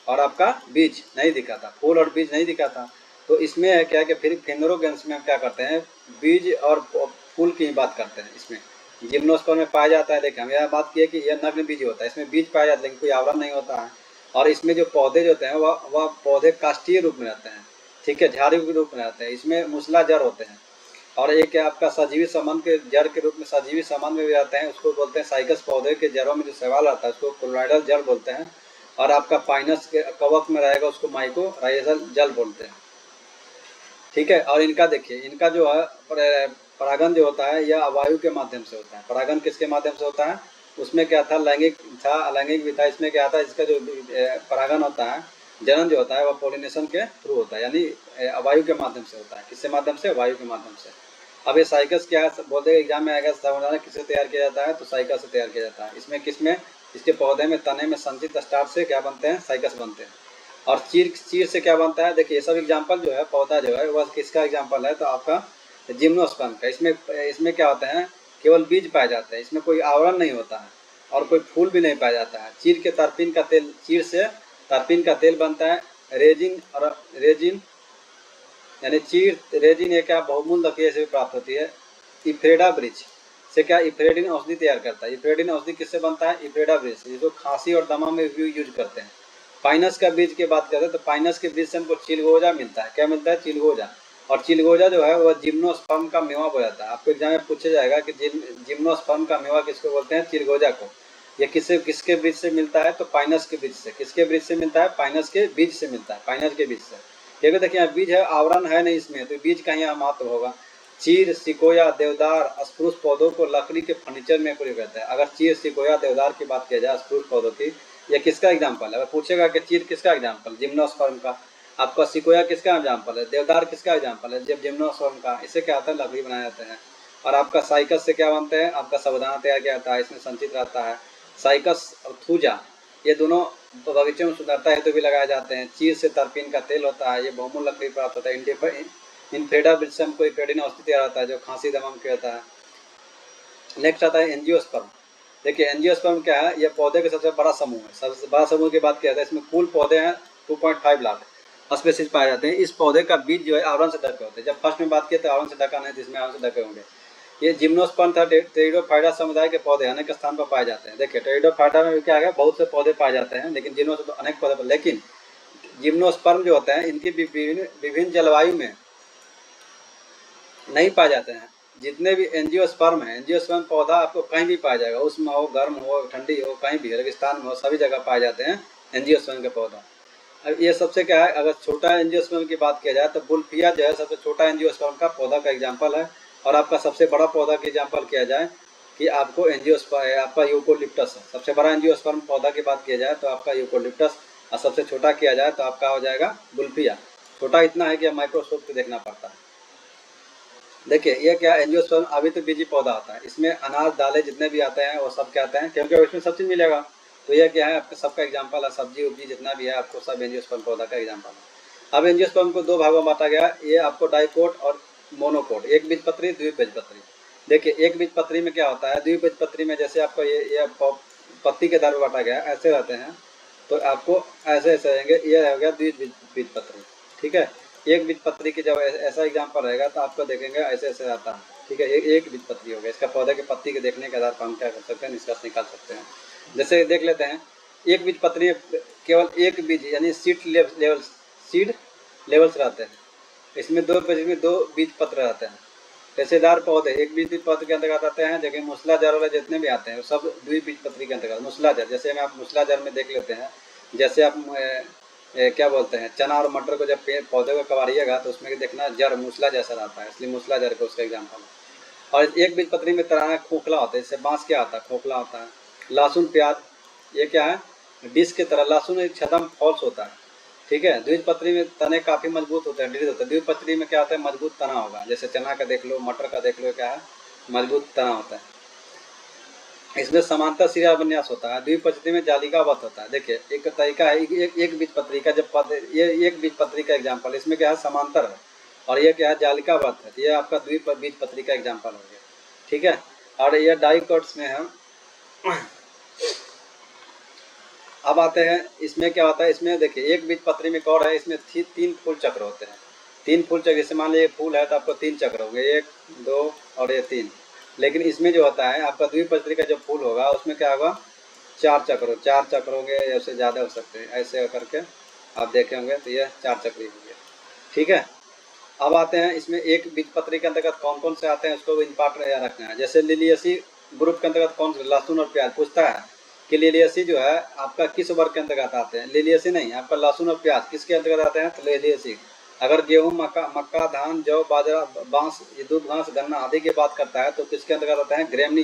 और आपका बीज नहीं दिखा था, फूल और बीज नहीं दिखा था। तो इसमें क्या कि फिर फेनोरोगेम्स में हम क्या करते हैं, बीज और फूल की ही बात करते हैं। इसमें जिम्नोस्पर्म में पाया जाता है। देखिए हम यह बात की है कि यह नग्न बीज होता है, इसमें बीज पाया जाता है लेकिन कोई आवरण नहीं होता है। और इसमें जो पौधे जो होते हैं वह पौधे काष्ठीय रूप में रहते हैं। ठीक है, झाड़ी के रूप में रहते हैं। इसमें मूसला जड़ होते हैं। और एक आपका सजीवी संबंध के जड़ के रूप में सजीवी संबंध में भी रहते हैं, उसको बोलते हैं साइकस। पौधे के जड़ों में जो शैवाल आता है उसको कोलोइडल जड़ बोलते हैं। और आपका पाइनस के कवक में रहेगा उसको माइकोराइजल जल बोलते हैं। ठीक है, और इनका देखिए, इनका जो है परागन जो होता है यह वायु के माध्यम से होता है। परागन किसके माध्यम से होता है, उसमें क्या था, लैंगिक था, अलैंगिक भी था। इसमें क्या था, इसका जो परागन होता है, जनन जो होता है वह पॉलिनेशन के थ्रू होता है, यानी वायु के माध्यम से होता है। किसके माध्यम से, वायु के माध्यम से। अब ये साइकस क्या है, बोलते एग्जाम में आएगा, सावधान किससे तैयार किया जाता है, तो साइकस से तैयार किया जाता है। इसमें किसमें, इसके पौधे में तने में संचित स्टार्च से क्या बनते हैं, साइकस बनते हैं। और चीर से क्या बनता है, देखिए ये सब एग्जाम्पल जो है, पौधा जो है वह किसका एग्जाम्पल है, तो आपका जिम्नोस्पर्म का। इसमें क्या होता है, केवल बीज पाए जाते हैं, इसमें कोई आवरण नहीं होता है और कोई फूल भी नहीं पाया जाता है। चीर के तरपीन का तेल, चीर से तरपीन का तेल बनता है। रेजिन यानी चीर, रेजिन ये क्या बहुमूल्य लकड़ी से भी प्राप्त होती है। इफ्रेडा वृक्ष से क्या, इफ्रेडिन औषधि तैयार करता है। इफ्रेडिन औषधि किससे बनता है, इफ्रेडा वृक्ष, जिसको खांसी और दमा में भी यूज करते हैं। पाइनस का बीज की बात करें तो पाइनस के बीज से हमको चिलगोजा मिलता है। क्या मिलता है, चिलगोजा। और चिलगोजा जो है वह जिम्नोस्पर्म का मेवा हो जाता है। आपको एग्जाम में पूछा जाएगा कि जिम्नोस्पर्म का मेवा किसको बोलते हैं, चिलगोजा को। ये किसके बीज से मिलता है, तो पाइनस के बीज से। किसके बीज से मिलता है, पाइनस के बीज से मिलता है, पाइनस के बीज से। क्योंकि देखिए यहाँ बीज है, आवरण है नहीं इसमें, तो बीज का यहाँ महत्व होगा। चीर, सिकोया, देवदार, स्प्रूस पौधों को लकड़ी के फर्नीचर में प्रयोग करता है। अगर चीर, सिकोया, देवदार की बात किया जाए, स्प्रूस पौधों की, ये किसका एग्जाम्पल है, अगर पूछेगा कि चीर किसका एग्जाम्पल, जिम्नोस्पर्म का। आपका सिकोया किसका एग्जाम्पल है, देवदार किसका एग्जाम्पल है, जब जिम्नोस्पर्म का। इससे क्या होता है, लकड़ी बनाए जाते हैं। और आपका साइकस से क्या बनते हैं, आपका साबुदाना तैयार किया जाता है, इसमें संचित रहता है। साइकस और थूजा ये दोनों तो बगीचे में सुंदरता हेतु भी लगाए जाते हैं। चीर से तरपीन का तेल होता है, ये बहुमूल्य लकड़ी प्राप्त होता है। इनफ्रेडा वृक्ष से हमको इफ्रेडिन औषधि तैयार होता है जो खांसी दमा के होता है। नेक्स्ट आता है एंजियोस्पर्म। देखिए एंजियोस्पर्म क्या है, ये पौधे का सबसे बड़ा समूह है। सबसे बड़ा समूह की बात किया जाए, इसमें कुल पौधे हैं 2.5 लाख स्पेसीज पाए जाते हैं। इस पौधे का बीज जो है आवरण से ढके होते हैं। जब फर्स्ट में बात किया तो आवरण से ढका नहीं, जिसमें आवरण से ढके होंगे। ये जिम्नोस्पर्म था टेरिडोफाइटा समुदाय के पौधे अनेक स्थान पर पाए जाते हैं। देखिए टेरिडोफाइटा में क्या है, बहुत से पौधे पाए जाते हैं, लेकिन जिम्नोस्पर्म अनेक पौधे पर, लेकिन जिम्नोस्पर्म जो होते हैं इनकी विभिन्न जलवायु में नहीं पाए जाते हैं। जितने भी एंजियोस्पर्म है, एंजियोस्पर्म पौधा आपको कहीं भी पाया जाएगा, उसमें हो, गर्म हो, ठंडी हो, कहीं भी, रेगिस्तान में हो, सभी जगह पाए जाते हैं एंजियोस्पर्म के पौधा। अब ये सबसे क्या है, अगर छोटा एंजियोस्पर्म की बात किया जाए तो बुल्फिया जो है सबसे छोटा एंजियोस्पर्म का पौधा का एग्जाम्पल है। और आपका सबसे बड़ा पौधा का एग्जाम्पल किया जाए कि आपको एंजियोस्पर्म, आपका यूकोलिप्टस है। सबसे बड़ा एंजियोस्पर्म पौधा की बात किया जाए तो आपका यूकोलिप्टस, और सबसे छोटा किया जाए तो आपका हो जाएगा बुल्फिया। छोटा इतना है कि माइक्रोस्कोप से देखना पड़ता है। देखिए ये क्या एंजियोस्पर्म अभी तो बीजी पौधा आता है, इसमें अनाज दालें जितने भी आते हैं वो सब क्या आते हैं, क्योंकि इसमें सब चीज़ मिलेगा। तो ये क्या है आपके सबका एग्जाम्पल है, सब्जी उब्जी जितना भी है आपको सब एंजियोस्पर्म पौधा का एग्जाम्पल है। अब एंजियोस्पर्म को दो भागों में बांटा गया, ये आपको डाइकोट और मोनोकोट, एक बीजपत्री द्विबीजपत्री। देखिए एक बीजपत्री में क्या होता है, द्विबीजपत्री में जैसे आपको ये पत्ती के दर में बांटा गया ऐसे रहते हैं, तो आपको ऐसे ऐसे रहेंगे, ये हो गया द्विबीजपत्री। ठीक है, एक बीजपत्री की जब ऐसा एग्जाम्पल रहेगा तो आपको देखेंगे ऐसे ऐसे आता है। ठीक है, एक बीजपत्री हो गया, इसका पौधे के पत्ती के देखने के आधार पर हम क्या कर सकते हैं, निष्कर्ष निकाल सकते हैं। जैसे देख लेते हैं, एक बीजपत्री में केवल एक बीज यानी सीड लेवल्स रहते हैं, इसमें दो पेज में दो बीज पत्र रहते हैं। रेशेदार पौधे एक बीज पत्र के अंतर्गत आते हैं, जबकि मूसलाधार वाले जितने भी आते हैं वो सब द्विबीजपत्री के अंतर्गत। मूसलाधार जैसे में आप मूसलाधार में देख लेते हैं, जैसे आप क्या बोलते हैं चना और मटर को जब पौधे को कबाड़िएगा तो उसमें देखना जड़ मूसला जैसा रहता है, इसलिए मूसलाधार का उसका एग्जाम्पल है। और एक बीजपत्री में तरह खोखला होता है, जैसे बांस क्या आता है, खोखला होता है। लहसुन प्याज ये क्या है, डिश की तरह लहसुन एक छदम फॉल्स होता है। ठीक है, द्विबीजपत्री में तने काफ़ी मजबूत होते हैं, दृढ़ होते हैं। द्विबीजपत्री में क्या होता है, मजबूत तना होगा, जैसे चना का देख लो, मटर का देख लो, क्या है मजबूत तना होता है। इसमें समांतर सिरा विन्यास होता है। द्विबीजपत्री में जालिकावत होता है। देखिए एक तरीका है, एक बीजपत्री का जब ये एक बीजपत्री का एग्जाम्पल, इसमें क्या है समांतर है, और ये क्या है जालिकावत है, ये आपका द्विबीजपत्री का एग्जाम्पल हो गया। ठीक है, और ये डाइकोट्स में है। अब आते हैं इसमें क्या होता है, इसमें देखिए एक बीजपत्री में कौर है, इसमें तीन फूल चक्र होते हैं। तीन फूल चक्र, जैसे मान लीजिए फूल है तो आपको तीन चक्र होंगे, एक दो और ये तीन। लेकिन इसमें जो होता है आपका द्विबीजपत्री का जो फूल होगा उसमें क्या होगा, चार चक्र होंगे या उससे ज़्यादा हो सकते हैं, ऐसे करके आप देखे होंगे, तो ये चार चक्री होंगे। ठीक है, अब आते हैं इसमें एक बीजपत्री के अंतर्गत कौन कौन से आते हैं उसको इन पार्ट याद रखना है। जैसे लिलियसी ग्रुप के अंतर्गत कौन से, लहसुन और प्याज पूछता है कि लिलियसी जो है आपका किस वर्ग के अंतर्गत आते हैं। लिलियसी नहीं, आपका लहसुन और प्याज किसके अंतर्गत आते हैं, तो लिलियसी। अगर गेहूं मक्का धान जौ बाजरा बांस दूध घास गन्ना आदि की बात करता है तो किसके अंतर्गत आते हैं, ग्रेमनी।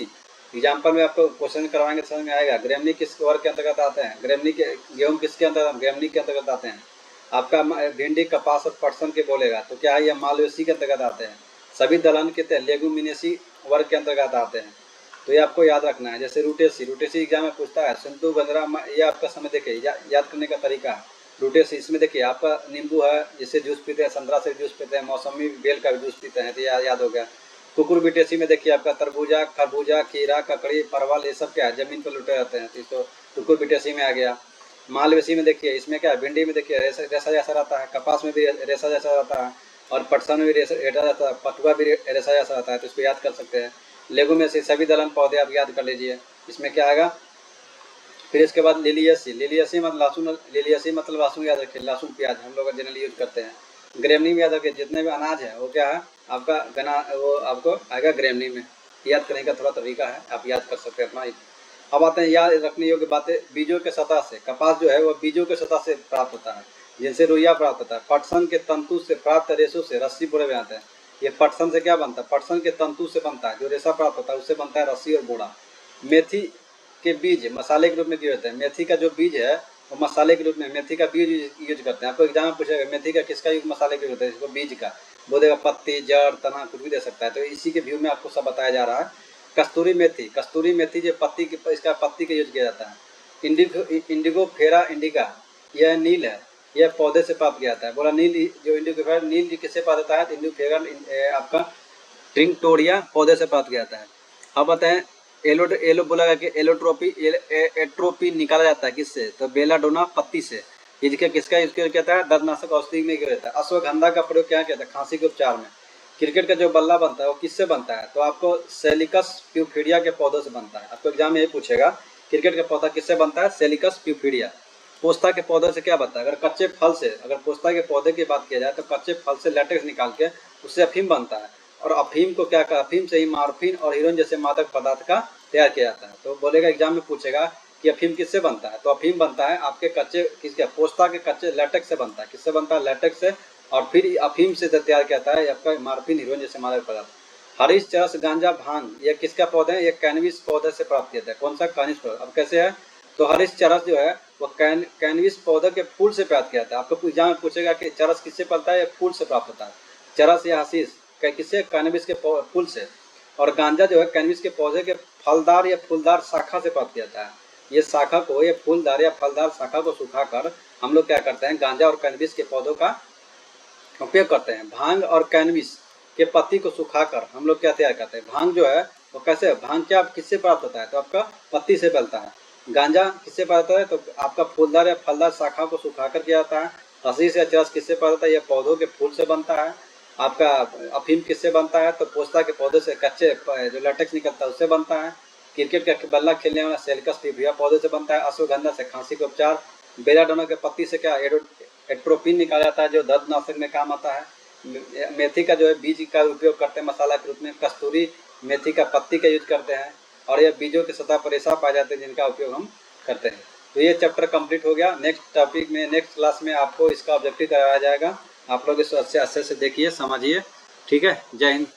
एग्जाम्पल में आपको क्वेश्चन करवाएंगे समझ में आएगा, ग्रेमनी किस वर्ग के अंतर्गत आते हैं, ग्रेमनी के गेहूं किसके अंतर्गत, ग्रेमनी के अंतर्गत आते हैं। आपका भिंडी कपास और पटसन के बोलेगा तो क्या है, ये मालवेसी के अंतर्गत आते हैं। सभी दलहन के लेगुमिनेसी वर्ग के अंतर्गत आते हैं, तो ये आपको याद रखना है। जैसे रूटेसी एग्जाम में पूछता है, सिंधु गंजरा, ये आपका समय देखिए याद करने का तरीका है। रूटेसी इसमें देखिए आपका नींबू है, जिससे जूस पीते हैं, संतरा से जूस पीते हैं, मौसमी बेल का भी जूस पीते हैं, तो याद हो गया। कुकुरबिटेसी में देखिए आपका तरबूजा खरबूजा खीरा ककड़ी परवल ये सब क्या है, जमीन पर लुटे रहते हैं, तो इसको कुकुरबिटेसी में आ गया। मालवेसी में देखिए इसमें क्या है, भिंडी में देखिए रेसा जैसा रहता है, कपास में भी रेसा जैसा रहता है, और पटसन में भी रेसा रहता है, पटुआ भी रेसा जैसा रहता है, तो इसको याद कर सकते हैं। लेगुमिनेसी सभी दलहन पौधे आप याद कर लीजिए, इसमें क्या आएगा। फिर इसके बाद लिलियसी मतलब लहसुन, लिलियसी मतलब लहसुन याद रखिए, लहसुन प्याज हम लोग जनरली यूज करते हैं। ग्रेमनी में याद रखिए, जितने भी अनाज है वो क्या है आपका गना, वो आपको आएगा ग्रेमनी में। याद करने का थोड़ा तरीका है, आप याद कर सकते हैं अपना। अब आते हैं याद रखने योग्य बातें, बीजों के सतह से, कपास जो है वो बीजों के सतह से प्राप्त होता है, जिनसे रुइया प्राप्त होता है। पटसन के तंतु से प्राप्त रेशों से रस्सी बुने जाते हैं। ये पटसन से क्या बनता है, पटसन के तंतु से बनता है, जो रेशा प्राप्त होता है उससे बनता है रस्सी और बोरा। मेथी के बीज मसाले के रूप में दिए होते हैं, मेथी का जो बीज है वो मसाले के रूप में मेथी का बीज यूज करते हैं। आपको एग्जाम में पूछेगा मेथी का किसका यूज मसाले के रूप होता है, इसको बीज का बोलेगा, पत्ती जड़ तना कुछ भी दे सकता है। तो इसी के व्यू में आपको सब बताया जा रहा है। कस्तूरी मेथी जो पत्ती की, इसका पत्ती का यूज किया जाता है। इंडिगो फेरा इंडिका, यह नील है, यह पौधे से प्राप्त किया जाता है। बोला नील, जो इंडिगो फेरा नील किससे प्राप्त होता है, तो इंडिगो फेरा आपका ट्रिंक्टोरिया पौधे से प्राप्त किया जाता है। अब बताएं एलो बोला कि एट्रोपी निकाला जाता है किससे, तो बेलाडोना पत्ती से। इसके किसका यूज किया जाता है, दर्दनाशक औषधि में किया जाता है। अश्वगंधा का प्रयोग क्या किया जाता है, खांसी के उपचार में। क्रिकेट का जो बल्ला बनता है वो किससे बनता है, तो आपको सेलिकस प्यूफिडिया के पौधों से बनता है। आपको एग्जाम में यही पूछेगा क्रिकेट का पौधा किससे बनता है, सेलिकस प्यूफिडिया। पोस्ता के पौधे से क्या बनता है, अगर कच्चे फल से, अगर पोस्ता के पौधे की बात किया जाए तो कच्चे फल से लेटेक्स निकाल के उससे अफीम बनता है। और अफीम को क्या कर, अफीम से ही मार्फिन और हीरोइन जैसे मादक पदार्थ का तैयार किया जाता है। तो बोलेगा एग्जाम में पूछेगा कि अफीम किससे बनता है, तो अफीम बनता है आपके कच्चे किसके, पोस्ता के कच्चे लेटेक्स से बनता है। किससे बनता है, लेटेक्स से, और फिर अफीम से तैयार किया जाता है आपका मार्फिन हीरोइन जैसे मादक पदार्थ। हरीश चरस गांजा भांग ये किसका पौधा है, ये कैनविस पौधे से प्राप्त किया जाता है। कौन सा, कैनविस पौधा। अब कैसे है, तो हरीश चरस जो है वो कैनविस पौधे के फूल से प्राप्त किया जाता है। आपको एग्जाम में पूछेगा कि चरस किससे पलता है, फूल से प्राप्त होता है। चरस या हशीष किससे, कैनबिस के फूल से। और गांजा जो है कैनबिस के पौधे के फलदार या फूलदार शाखा से प्राप्त किया जाता है। ये शाखा को, ये फूलदार या फलदार शाखा को सुखाकर हम लोग क्या करते हैं, गांजा और कैनबिस के पौधों का उपयोग करते हैं। भांग और कैनबिस के पत्ती को सुखाकर हम लोग क्या तैयार करते हैं, भांग जो है वो कैसे, भांग क्या किससे प्राप्त होता है, तो आपका पत्ती से बनता है। गांजा किससे प्राप्त होता है, तो आपका फूलदार या फलदार शाखा को सुखाकर किया जाता है। हशीश या चरस किससे प्राप्त होता है, यह पौधों के फूल से बनता है। आपका अफीम किससे बनता है, तो पोस्ता के पौधे से कच्चे जो लेटेक्स निकलता है उससे बनता है। क्रिकेट का बल्ला खेलने वाला सेल्कस पिभिया पौधे से बनता है। अश्वगंधा से खांसी के उपचार। बेलाडोना के पत्ती से क्या एट्रोपिन निकाला जाता है जो दर्दनाशक में काम आता है। मेथी का जो है बीज का उपयोग करते हैं मसाला के रूप में। कस्तूरी मेथी का पत्ती का यूज करते हैं और यह बीजों की सतह पर रेशा पाए जाते हैं जिनका उपयोग हम करते हैं। तो ये चैप्टर कंप्लीट हो गया। नेक्स्ट टॉपिक में, नेक्स्ट क्लास में आपको इसका ऑब्जेक्टिव कराया जाएगा। आप लोग इस अच्छे से देखिए, समझिए। ठीक है, जय हिंद।